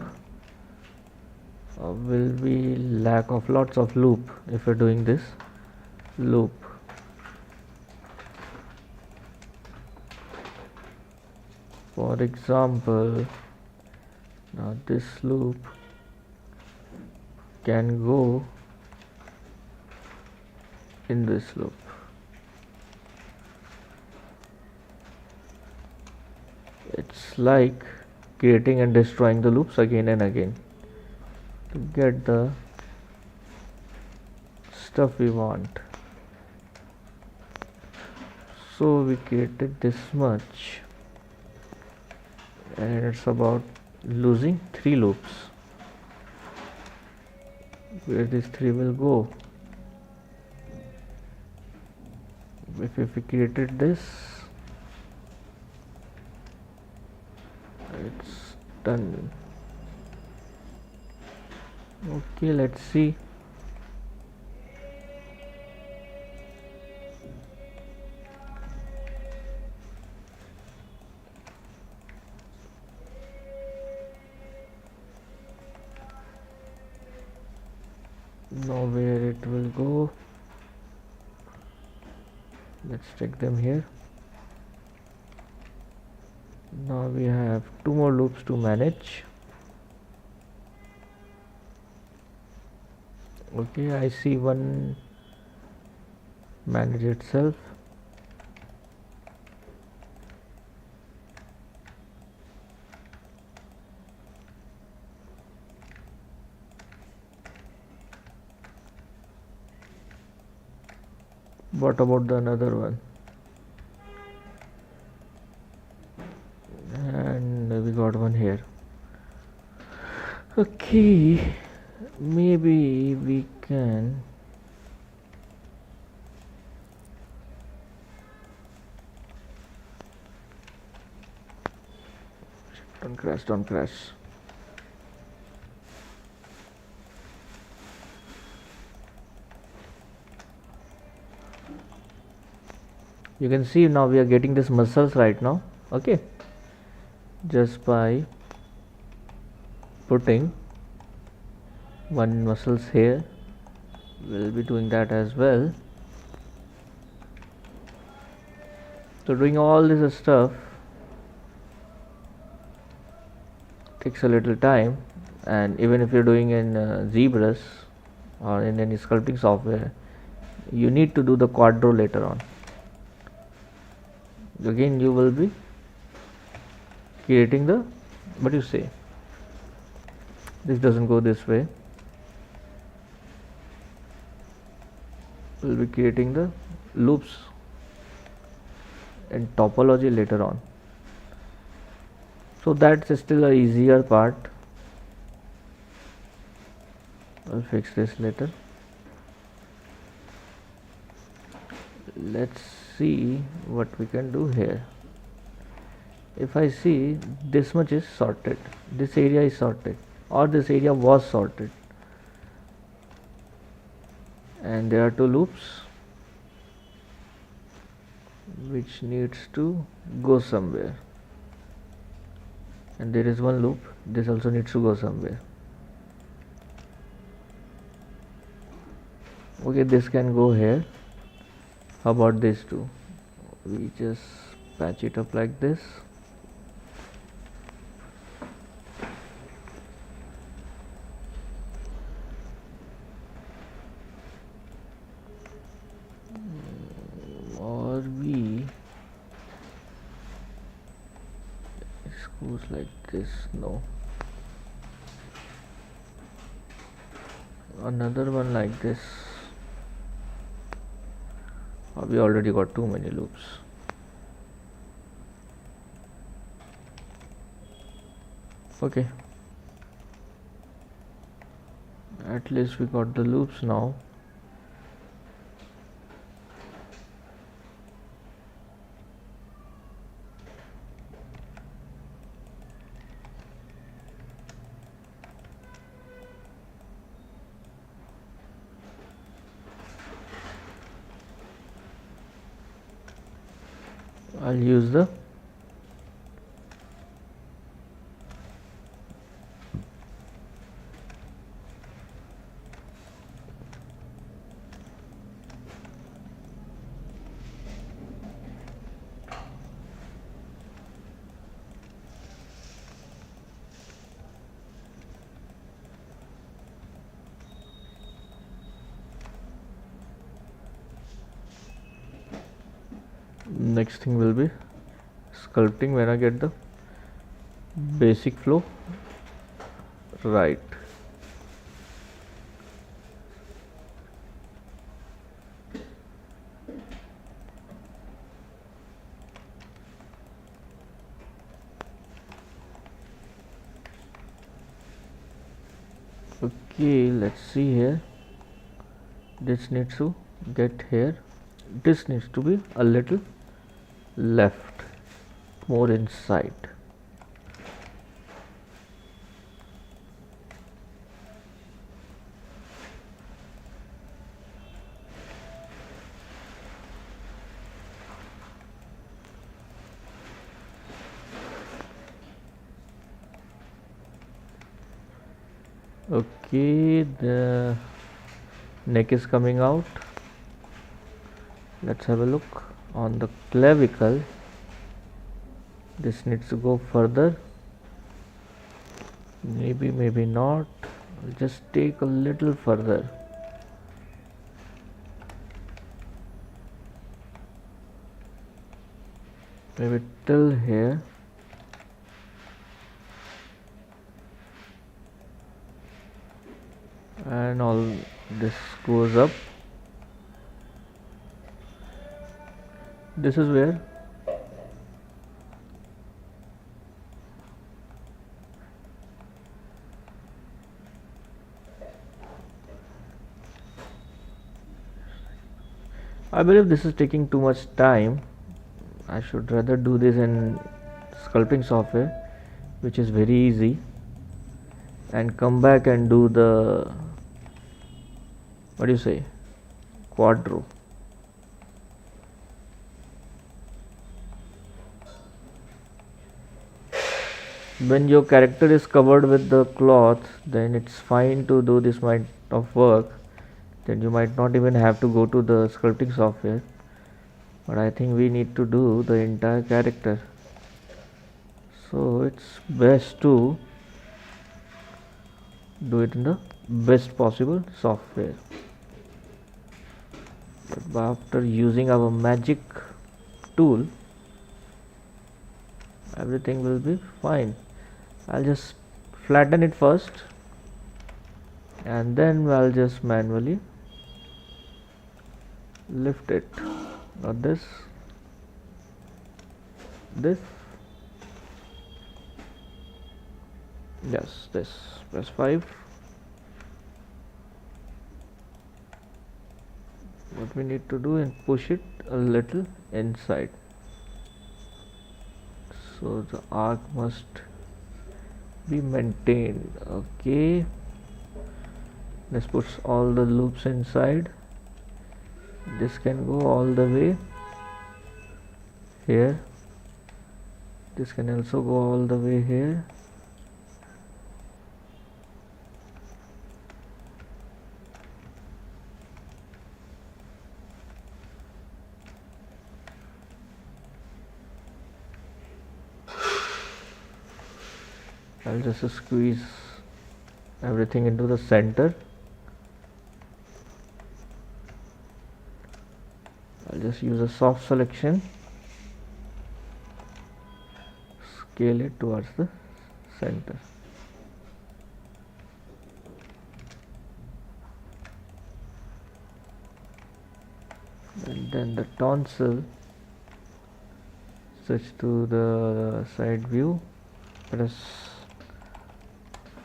Will be lack of lots of loop if you're doing this loop. For example, now this loop can go in this loop. It's like creating and destroying the loops again and again to get the stuff we want. So we created this much, and it's about losing 3 loops. Where these 3 will go? If we created this, it's done. Okay, let's see. Now where it will go, let's check them here. Now we have two more loops to manage. Okay, I see one manage itself. What about the another one? And we got one here. Okay, maybe we can don't crash. You can see now we are getting this muscles right now. Okay, just by putting one muscles here, we'll be doing that as well. So doing all this stuff takes a little time, and even if you're doing in ZBrush or in any sculpting software, you need to do the quadro later on. Again, you will be creating the, what do you say, this doesn't go this way, we'll be creating the loops and topology later on. So that's still a easier part. I'll fix this later. Let's see what we can do here. If I see this much is sorted, this area is sorted, or this area was sorted, and there are two loops which needs to go somewhere, and there is one loop, this also needs to go somewhere. Okay, this can go here. How about these two? We just patch it up like this. Or we screws like this. No, another one like this. We already got too many loops. Okay, at least we got the loops now. I'll use the next thing will be sculpting when I get the basic flow right. Okay, let's see here. This needs to get here. This needs to be a little left, more inside. Okay, neck is coming out. Let's have a look on the clavicle. This needs to go further. Maybe not. I'll just take a little further. Maybe till here. And all this goes up. This is where I believe this is taking too much time. I should rather do this in sculpting software, which is very easy, and come back and do the, what do you say, quadro. When your character is covered with the cloth, then it's fine to do this kind of work. Then you might not even have to go to the sculpting software, but I think we need to do the entire character, so it's best to do it in the best possible software. But after using our magic tool, everything will be fine. I'll just flatten it first, and then I'll just manually lift it. Not this, yes, this. Press 5. What we need to do is push it a little inside, so the arc must be maintained. Okay, let's put all the loops inside. This can go all the way here. This can also go all the way here. I'll just squeeze everything into the center. I'll just use a soft selection, scale it towards the center. And then the tonsil, switch to the side view, press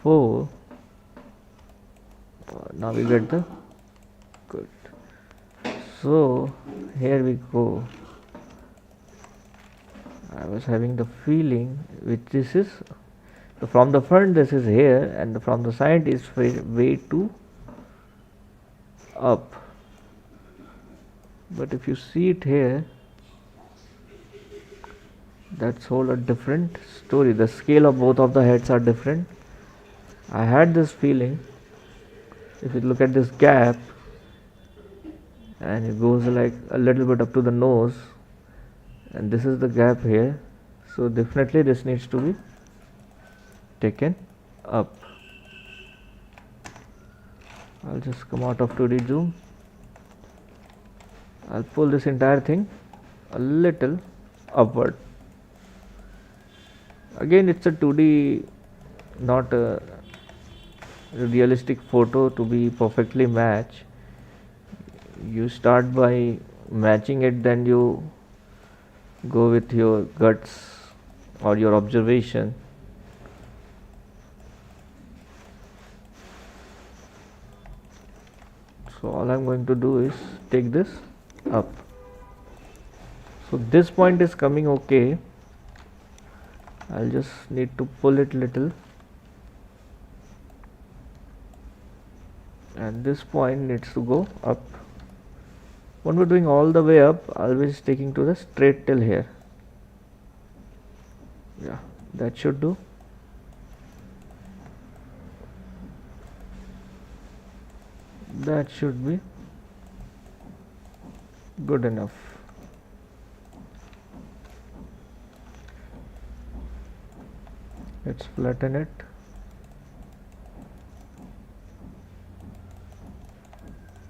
4. Now we get the good. So here we go. I was having the feeling which this is, so from the front this is here, and from the side is way too up. But if you see it here, that's whole a different story. The scale of both of the heads are different. I had this feeling, if you look at this gap, and it goes like a little bit up to the nose, and this is the gap here, so definitely this needs to be taken up. I'll just come out of 2D zoom. I'll pull this entire thing a little upward. Again, it's a 2D, not a realistic photo to be perfectly matched. You start by matching it, then you go with your guts or your observation. So all I'm going to do is take this up. So this point is coming okay. I'll just need to pull it little, and this point needs to go up. When we're doing all the way up, always taking to the straight till here. Yeah, that should do. That should be good enough. Let's flatten it.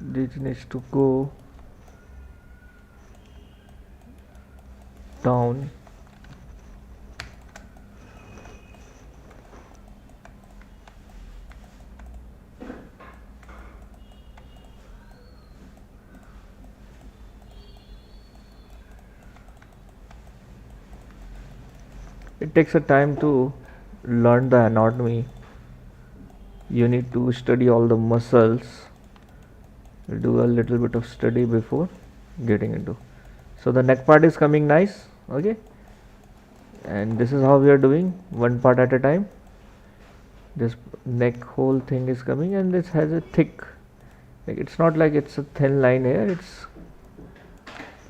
This needs to go down. It takes a time to learn the anatomy. You need to study all the muscles. We'll do a little bit of study before getting into. So the neck part is coming nice, okay, and this is how we are doing, one part at a time. This neck whole thing is coming, and this has a thick, like it's not like it's a thin line here,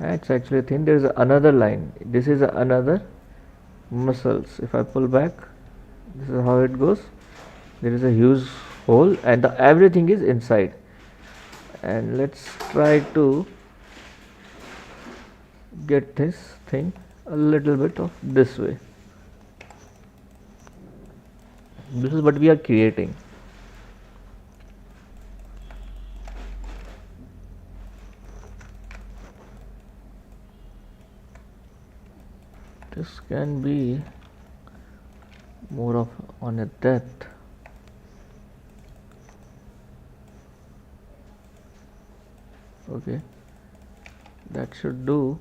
it's actually thin. There is another line, this is another muscles. If I pull back, this is how it goes. There is a huge hole and everything is inside. And let's try to get this thing a little bit of this way. This is what we are creating. This can be more of on a depth. Okay, that should do.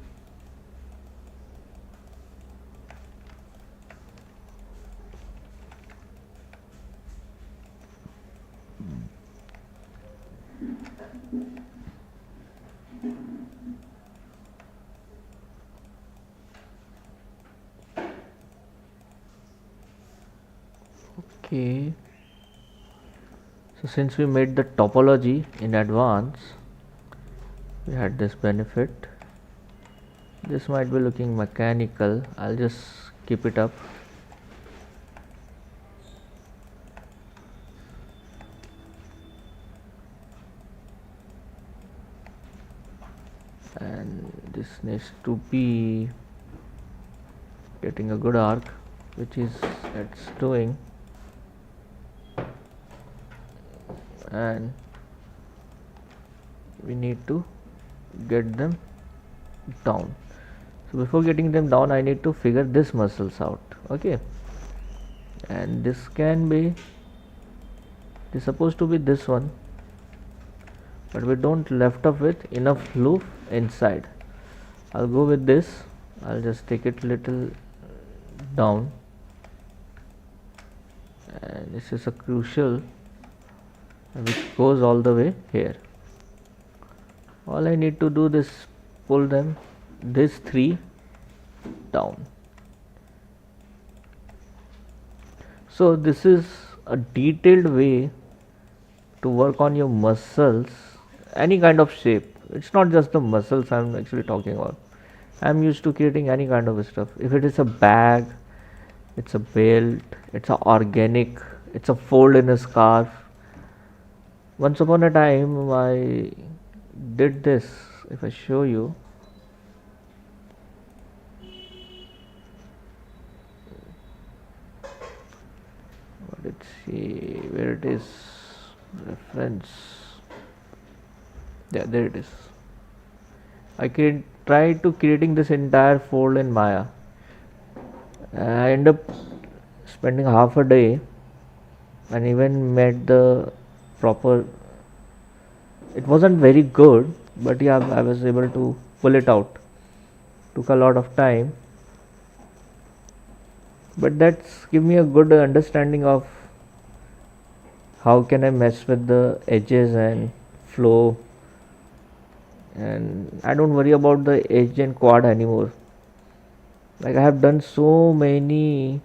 Okay, so since we made the topology in advance, we had this benefit. This might be looking mechanical. I'll just keep it up. And this needs to be getting a good arc, which is it's doing. And we need to get them down. So before getting them down, I need to figure this muscles out. Okay, and this can be, this is supposed to be this one, but we don't left off with enough loop inside. I'll go with this. I'll just take it little down, and this is a crucial which goes all the way here. All I need to do is pull them, this three down. So this is a detailed way to work on your muscles, any kind of shape. It's not just the muscles I'm actually talking about. I'm used to creating any kind of stuff. If it is a bag, it's a belt, it's a organic, it's a fold in a scarf. Once upon a time I did this. If I show you, let's see where it is, reference, yeah, there it is. I can try to creating this entire fold in Maya. I end up spending half a day and even made the proper, it wasn't very good, but yeah, I was able to pull it out. Took a lot of time, but that's give me a good understanding of how can I mess with the edges and flow, and I don't worry about the edge and quad anymore. Like I have done so many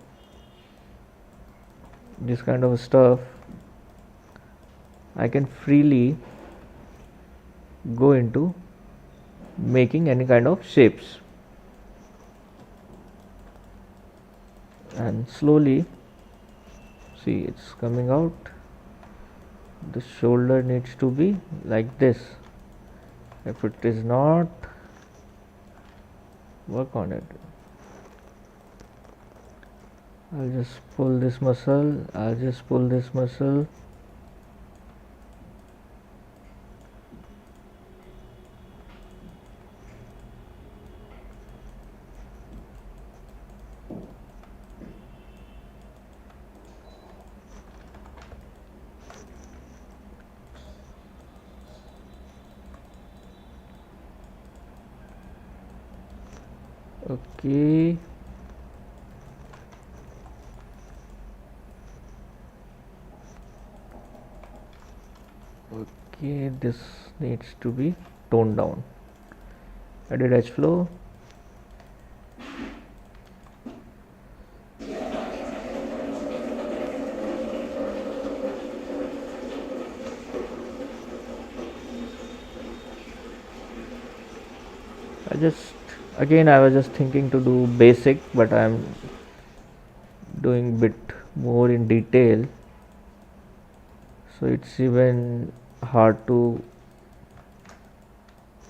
this kind of stuff, I can freely go into making any kind of shapes, and slowly see it's coming out. The shoulder needs to be like this. If it is not, work on it. I'll just pull this muscle. I'll just pull this muscle. Okay. Okay, this needs to be toned down. Edit edge flow. I was just thinking to do basic, but I'm doing bit more in detail, so it's even hard to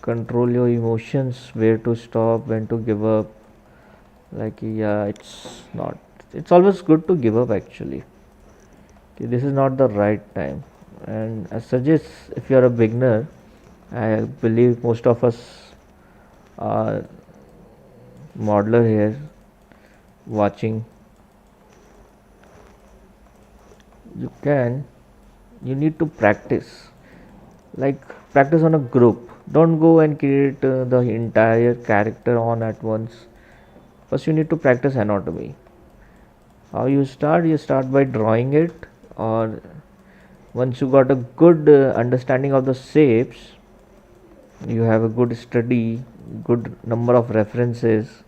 control your emotions, where to stop, when to give up. Like, yeah, it's always good to give up actually. Okay, this is not the right time, and I suggest, if you are a beginner, I believe most of us are modeler here watching, you need to practice, like practice on a group. Don't go and create the entire character on at once. First you need to practice anatomy. How you start by drawing it, or once you got a good understanding of the shapes, you have a good study, good number of references,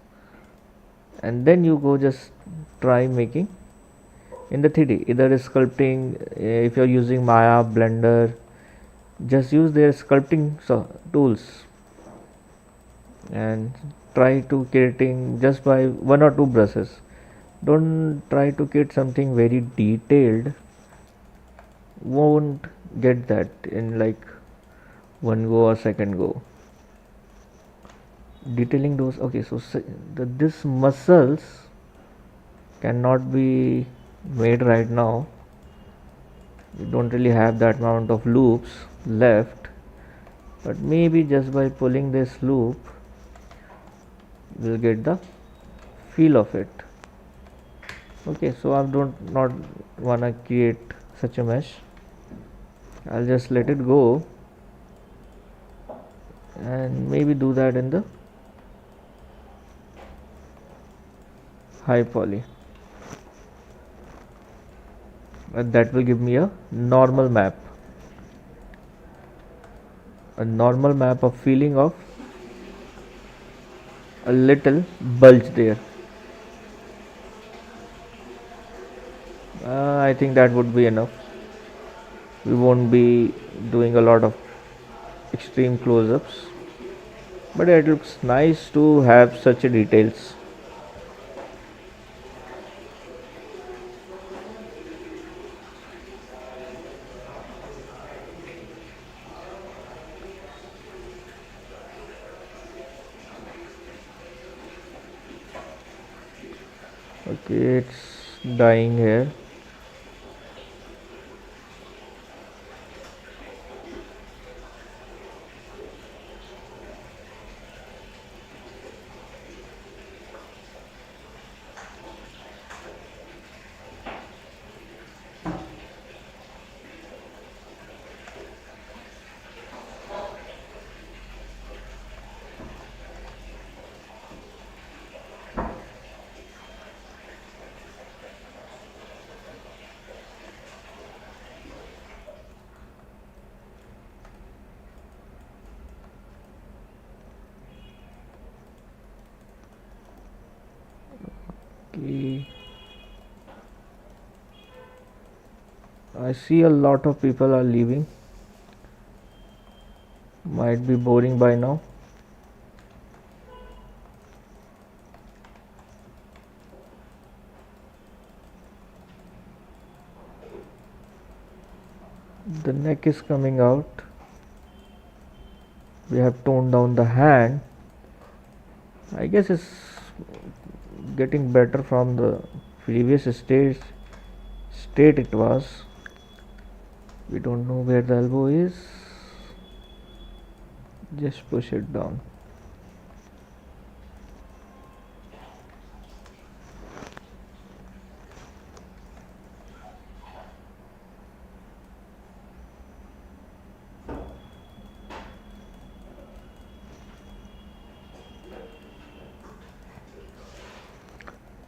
and then you go just try making in the 3D, either sculpting. If you're using Maya, Blender, just use their sculpting tools and try to creating just by one or two brushes. Don't try to create something very detailed, won't get that in like one go or second go. Detailing those, okay, so this muscles cannot be made right now. We don't really have that amount of loops left, but maybe just by pulling this loop we'll get the feel of it. Okay, so I don't not wanna create such a mesh. I'll just let it go and maybe do that in the high poly, and that will give me a normal map of feeling of a little bulge there. I think that would be enough. We won't be doing a lot of extreme close-ups, but it looks nice to have such a details. Okay, it's dying here. Okay, I see a lot of people are leaving. Might be boring by now. The neck is coming out. We have toned down the hand. I guess it's getting better from the previous state it was. We don't know where the elbow is. Just push it down.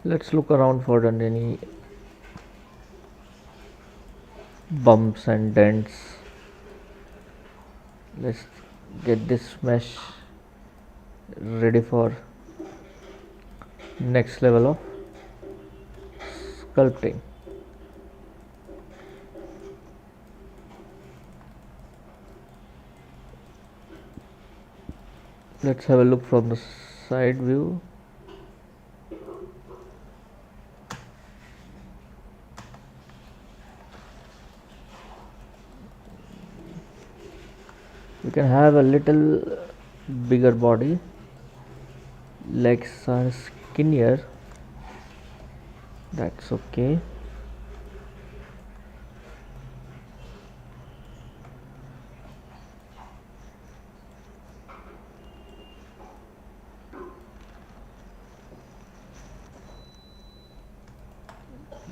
Let's look around for any bumps and dents. Let's get this mesh ready for next level of sculpting. Let's have a look from the side view. You can have a little bigger body, legs are skinnier, that's okay.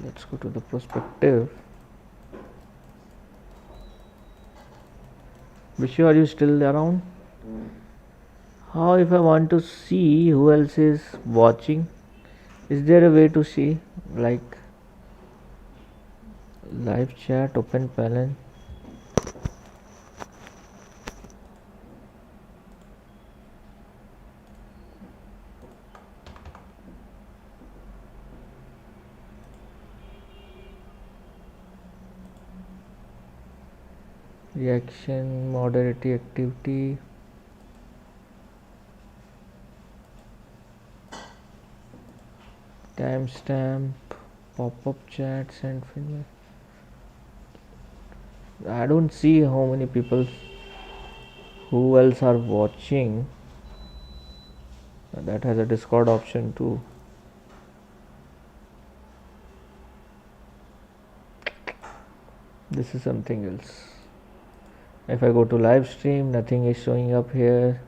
Let's go to the perspective. Vishu, are you still around? How if I want to see who else is watching? Is there a way to see like live chat, open panel? Reaction, moderate activity. Timestamp, pop-up chat, send feedback. I don't see how many people who else are watching. That has a Discord option too. This is something else. If I go to live stream, nothing is showing up here.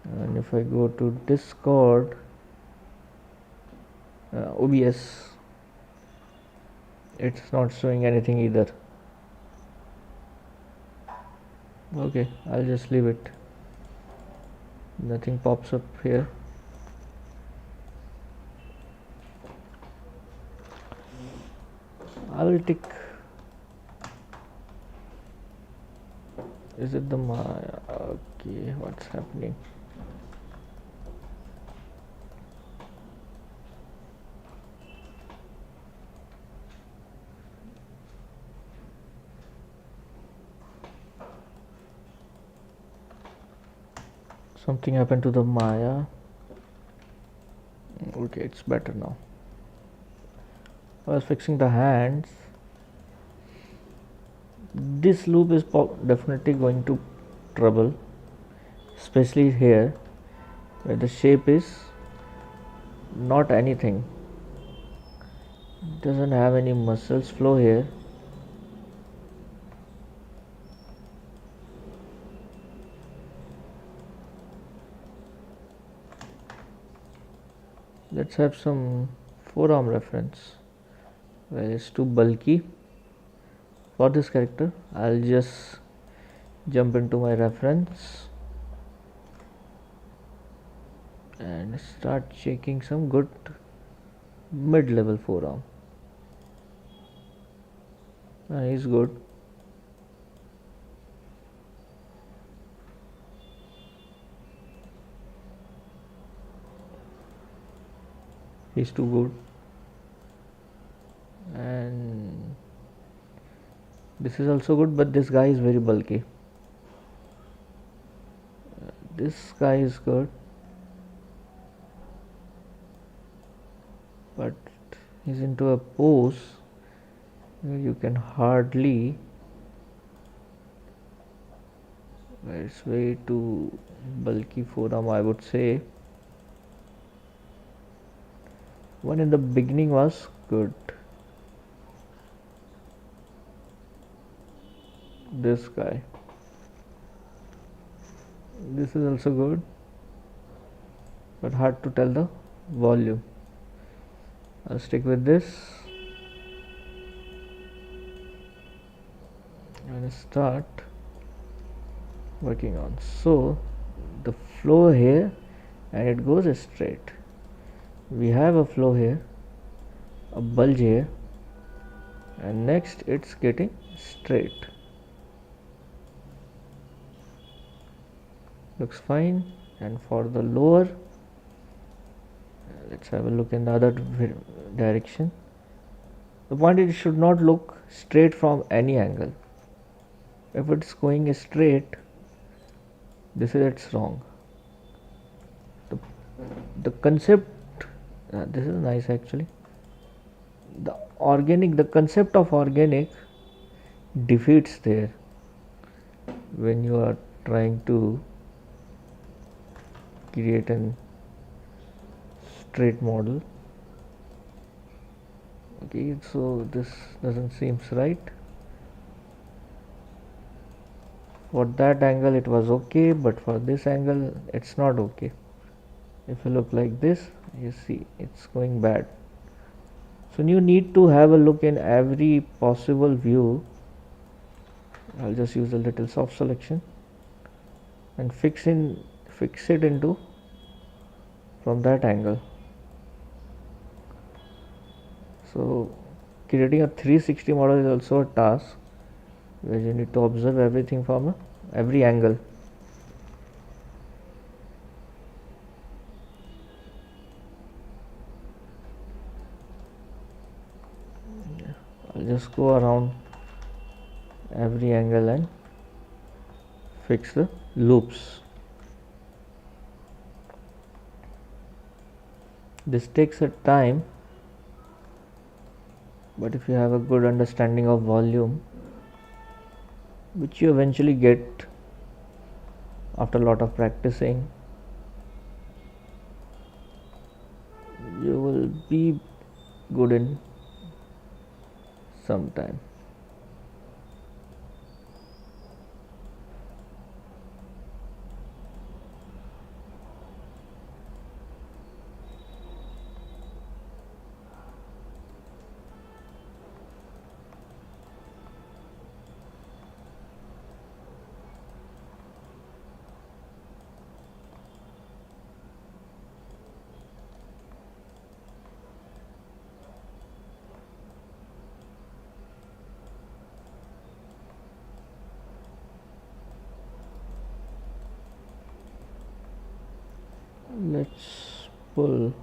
And if I go to Discord, OBS, it's not showing anything either. Okay, I'll just leave it. Nothing pops up here. I will tick. Is it the Maya? Okay, what's happening? Something happened to the Maya. Okay, it's better now. I was fixing the hands. This loop is definitely going to trouble, especially here where the shape is not anything. It doesn't have any muscles flow here. Let's have some forearm reference. Well, it's too bulky for this character. I'll just jump into my reference and start checking some good mid-level forearm. He's good. He's too good. And this is also good, but this guy is very bulky. This guy is good, but he's into a pose where you can hardly It's way too bulky forearm, I would say. One in the beginning was good. This guy. This is also good, but hard to tell the volume. I'll stick with this and start working on. So the flow here, and it goes straight. We have a flow here, a bulge here, and next it's getting straight. Looks fine. And for the lower, let's have a look in the other direction. The point is, it should not look straight from any angle. If it's going straight, this is it's wrong. The concept, this is nice actually. The concept of organic defeats there when you are trying to create an straight model. Okay, so this doesn't seem right. For that angle it was okay, but for this angle it's not okay. If you look like this, you see it's going bad. So you need to have a look in every possible view. I'll just use a little soft selection and fix it into from that angle. So creating a 360 model is also a task where you need to observe everything from every angle. I'll just go around every angle and fix the loops. This takes a time, but if you have a good understanding of volume, which you eventually get after a lot of practicing, you will be good in some time. Let's pull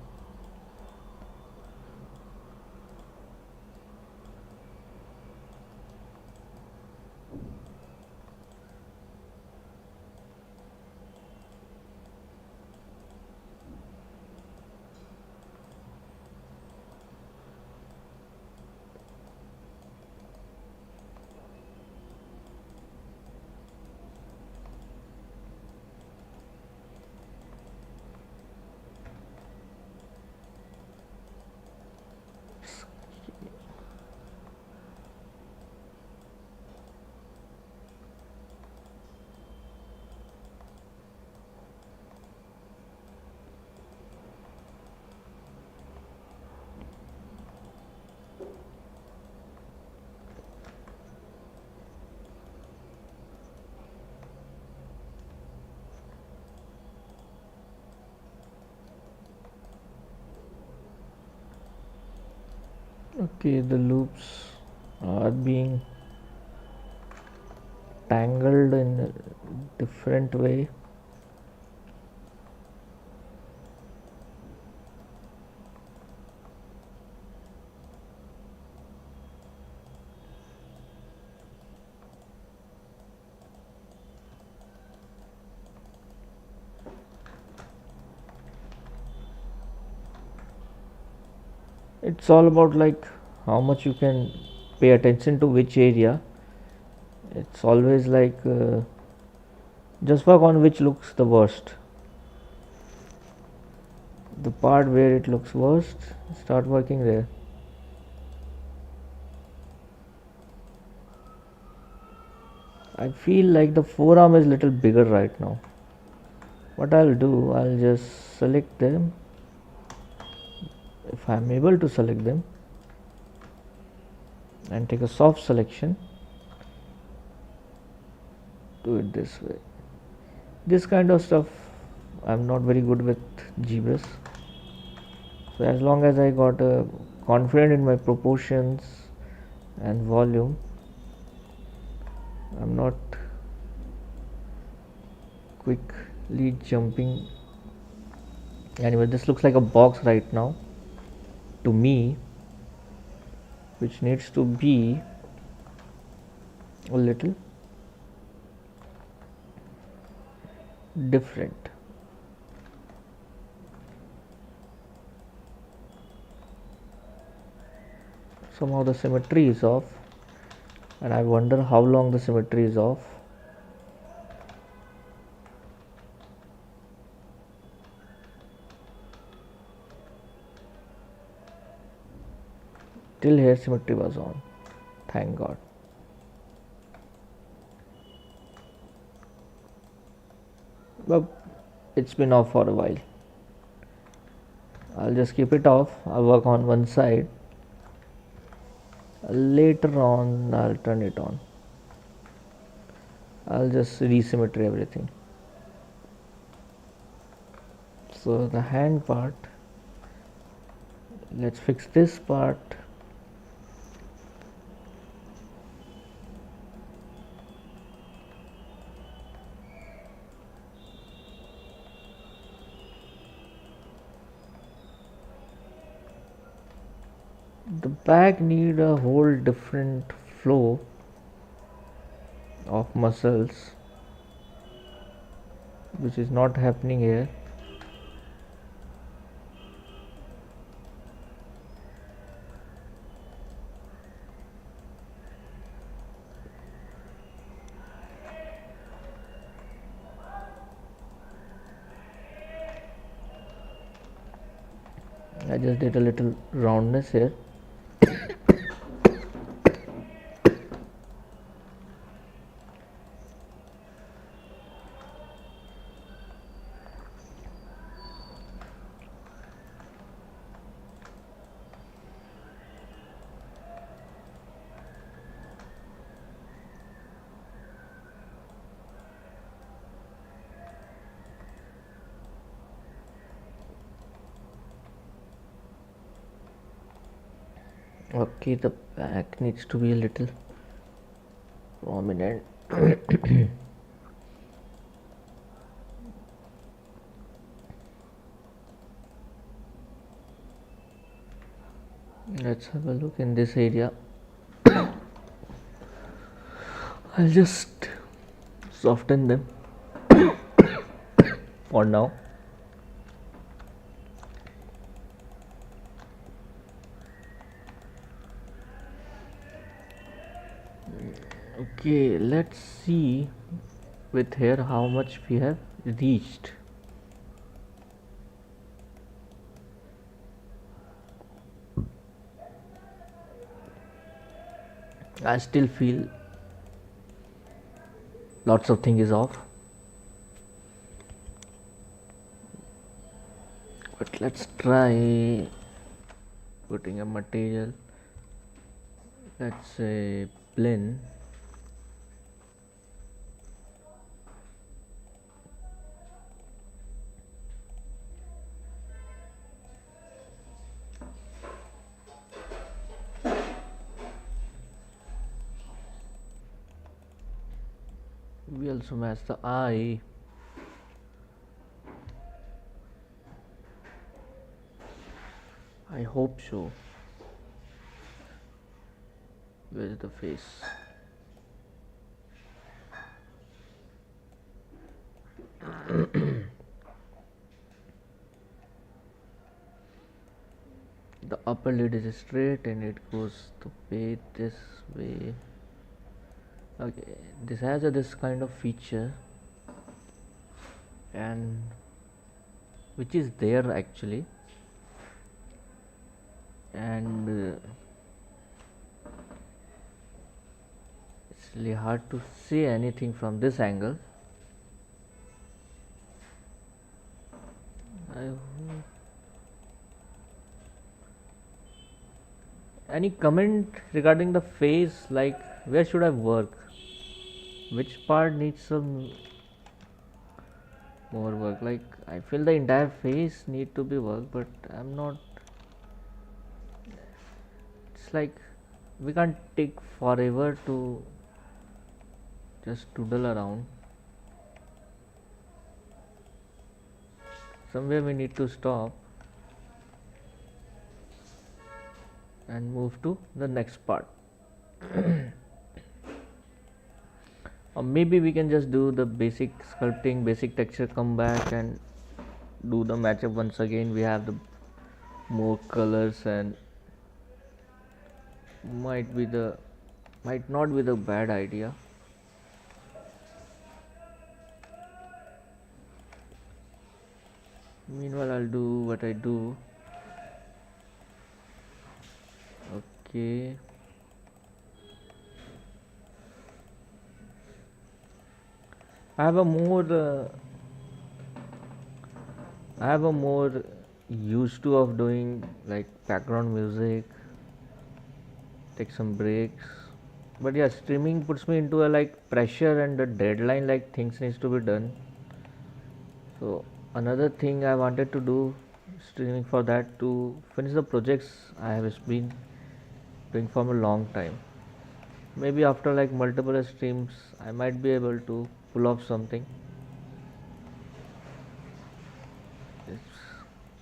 okay, the loops are being tangled in a different way. It's all about like how much you can pay attention to which area. It's always like Just work on which looks the worst. The part where it looks worst, start working there. I feel like the forearm is little bigger right now. What I'll do, I'll just select them. If I'm able to select them and take a soft selection, do it this way. This kind of stuff I'm not very good with GBrush. So as long as I got confident in my proportions and volume, I'm not quickly jumping. Anyway, this looks like a box right now to me, which needs to be a little different. Somehow the symmetry is off, and I wonder how long the symmetry is off. Till here symmetry was on, thank God. But it's been off for a while. I'll just keep it off. I'll work on one side. Later on I'll turn it on. I'll just resymmetry everything. So the hand part, let's fix this part. The back need a whole different flow of muscles, which is not happening here. I just did a little roundness here. Okay, the back needs to be a little prominent. Let's have a look in this area. I'll just soften them for now. Okay, let's see with here how much we have reached. I still feel lots of thing is off, but let's try putting a material, let's say plain. We also match the eye. I hope so. Where's the face? The upper lid is straight and it goes the way this way. Okay, this has this kind of feature and which is there actually, and it's really hard to see anything from this angle. I Any comment regarding the face, like where should I work? Which part needs some more work? Like I feel the entire face need to be worked, but I'm not. It's like we can't take forever to just doodle around. Somewhere we need to stop and move to the next part. Or maybe we can just do the basic sculpting, basic texture, come back and do the matchup once again. We have the more colors, and might be the might not be the bad idea. Meanwhile, I'll do what I do. Okay. I have a more used to of doing like background music, take some breaks. But yeah, streaming puts me into a like pressure and a deadline, like things needs to be done. So another thing I wanted to do streaming for that to finish the projects I have been doing for a long time. Maybe after like multiple streams I might be able to pull off something. It's,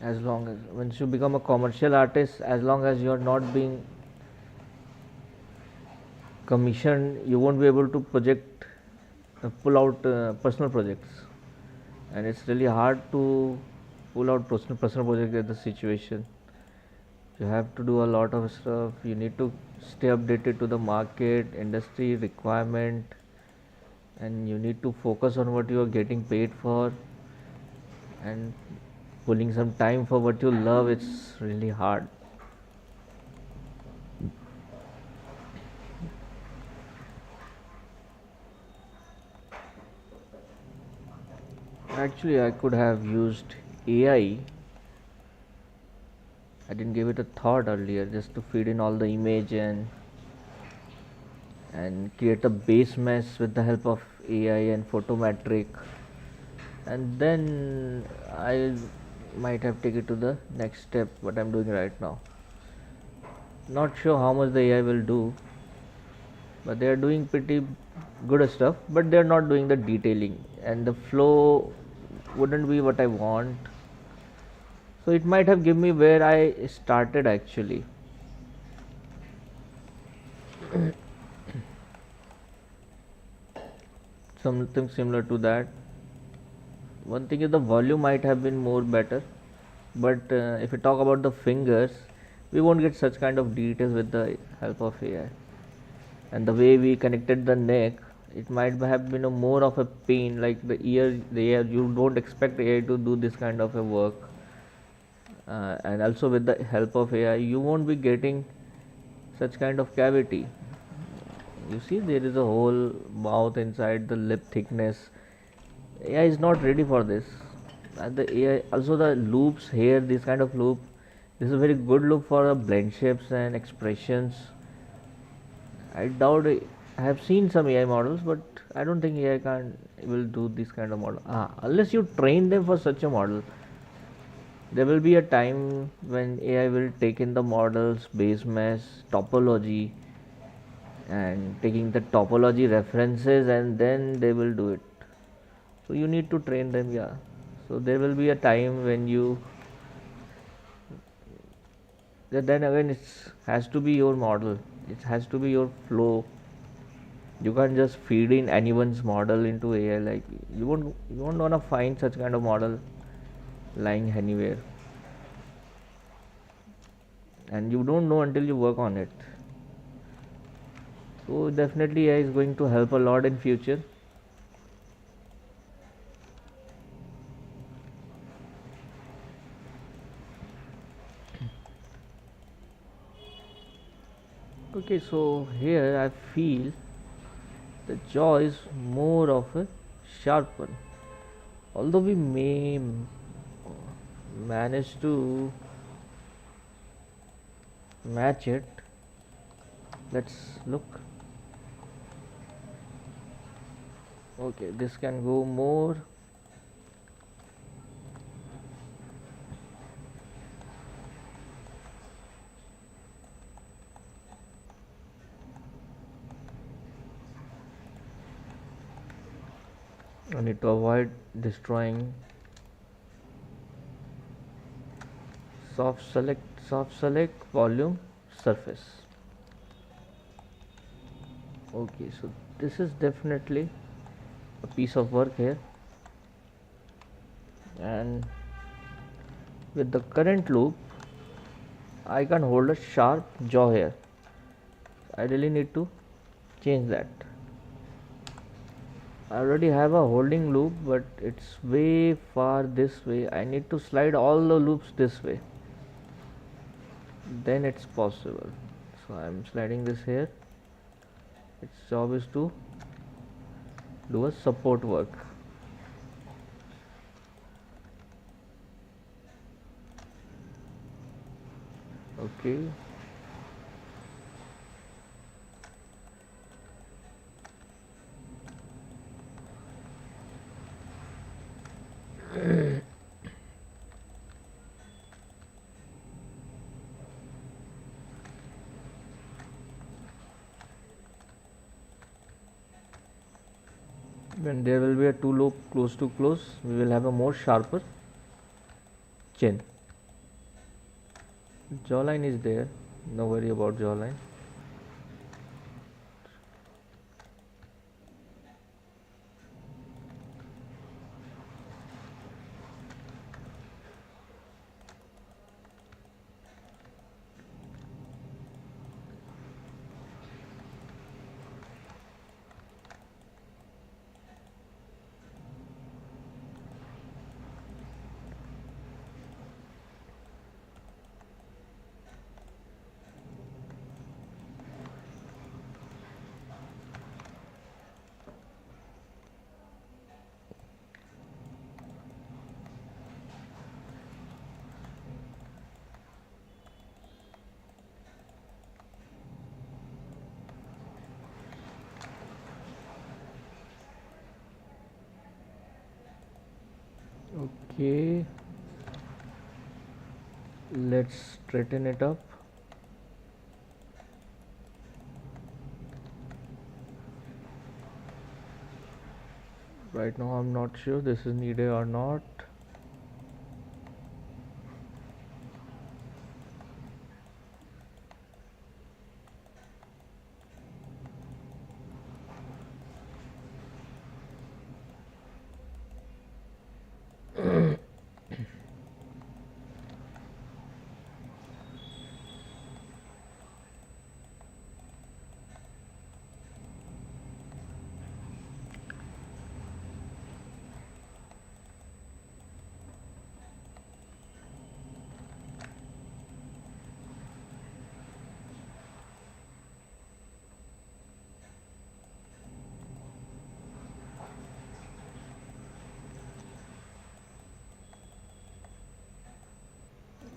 as long as once you become a commercial artist, as long as you're not being commissioned, you won't be able to pull out personal projects, and it's really hard to pull out personal project at the situation. You have to do a lot of stuff. You need to stay updated to the market, industry requirement, and you need to focus on what you are getting paid for, and pulling some time for what you love. It's really hard. Actually, I could have used AI. I didn't give it a thought earlier, just to feed in all the image and create a base mesh with the help of AI and photometric, and then I might have taken it to the next step what I'm doing right now. Not sure how much the AI will do, but they are doing pretty good stuff, but they're not doing the detailing, and the flow wouldn't be what I want. So it might have given me where I started actually. Something similar to that. One thing is the volume might have been more better, but if we talk about the fingers, we won't get such kind of details with the help of AI. And the way we connected the neck, it might have been a more of a pain, like the ear, you don't expect AI to do this kind of a work. And also with the help of AI, you won't be getting such kind of cavity. You see, there is a whole mouth inside the lip thickness. AI is not ready for this. And the AI also the loops here, this kind of loop, this is a very good loop for blend shapes and expressions. I doubt it. I have seen some AI models, but I don't think AI can will do this kind of model. Unless you train them for such a model, there will be a time when AI will take in the models, base mesh, topology, and taking the topology references, and then they will do it. So you need to train them, yeah. So there will be a time when you. Then again, it has to be your model. It has to be your flow. You can't just feed in anyone's model into AI. Like you won't wanna find such kind of model lying anywhere, and you don't know until you work on it. So definitely AI is going to help a lot in future. Okay, so here I feel the jaw is more of a sharp one. Although we may manage to match it, let's look. Okay, this can go more. I need to avoid destroying. Soft select volume surface. Okay, so this is definitely a piece of work here, and with the current loop I can hold a sharp jaw here. I really need to change that. I already have a holding loop, but it's way far this way. I need to slide all the loops this way, then it's possible. So I'm sliding this here. Its job is to do a support work. Okay, when there will be a two loop close to close, we will have a more sharper chin. Jawline is there, no worry about jawline. Okay, let's straighten it up. Right now I'm not sure this is needed or not.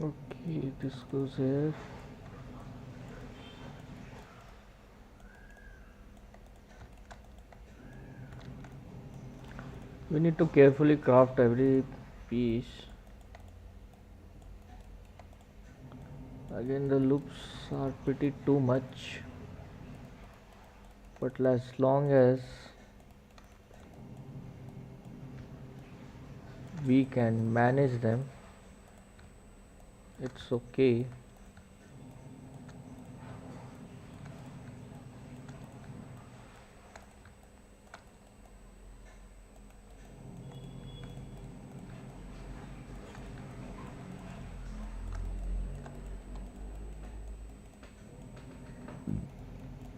Okay, this goes here. We need to carefully craft every piece. Again, the loops are pretty too much, but as long as we can manage them, it's okay.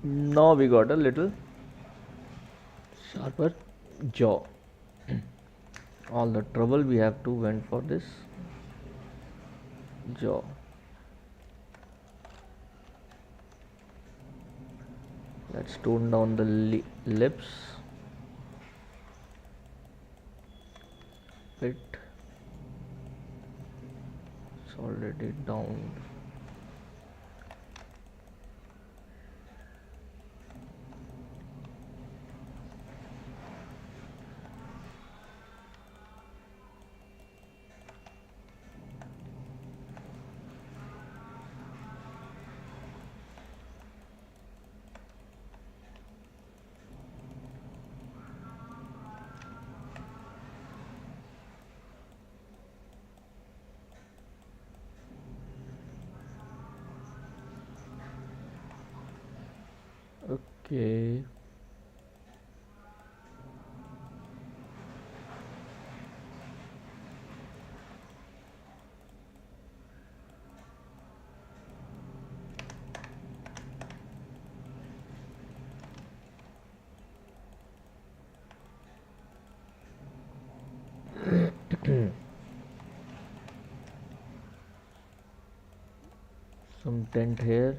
Now we got a little sharper jaw. All the trouble we have to went for this jaw. Let's tone down the lips bit. It's already down. Okay. Some tint here.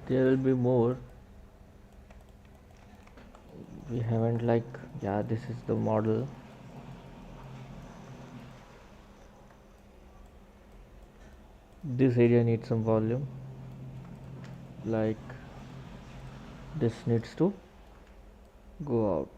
There will be more. We haven't yeah, this is the model. This area needs some volume. Like this needs to go out.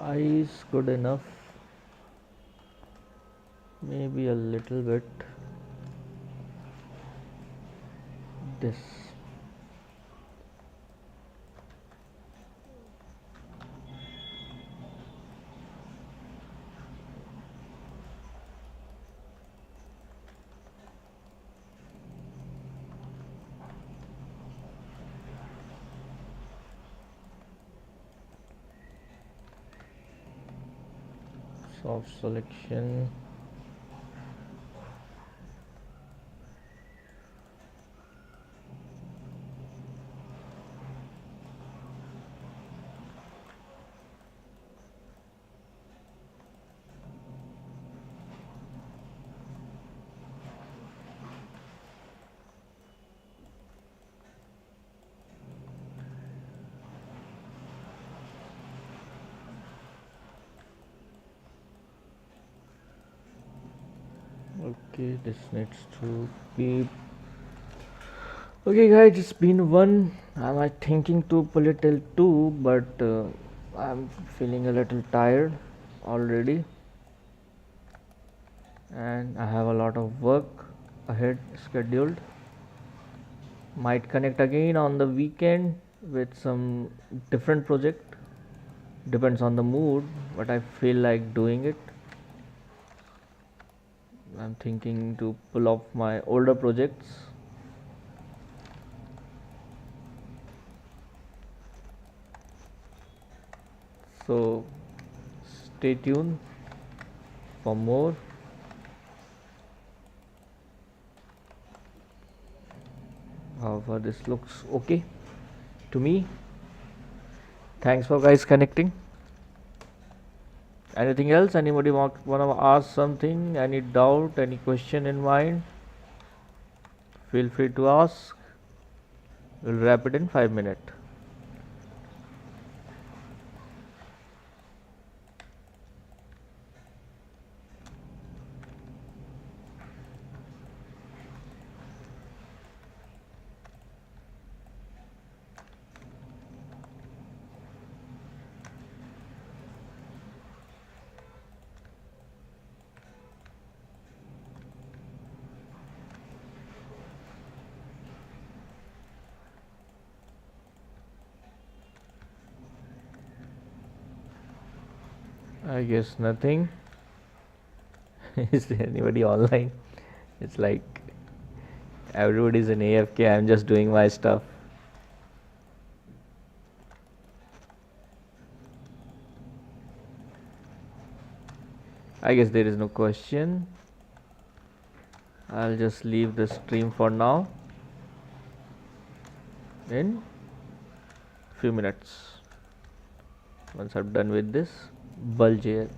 Eyes good enough. Maybe a little bit. This. Soft selection. Okay, this needs to be. Okay, guys, it's been one. I'm thinking to pull it till 2, but I'm feeling a little tired already, and I have a lot of work ahead scheduled. Might connect again on the weekend with some different project. Depends on the mood, but I feel like doing it. I'm thinking to pull off my older projects. So stay tuned for more. However, this looks okay to me. Thanks for guys connecting. Anything else? Anybody want to ask something? Any doubt? Any question in mind? Feel free to ask. We'll wrap it in 5 minutes. I guess nothing. Is there anybody online? It's like everybody's in AFK. I'm just doing my stuff. I guess there is no question. I'll just leave the stream for now. In few minutes, once I'm done with this, bulge here.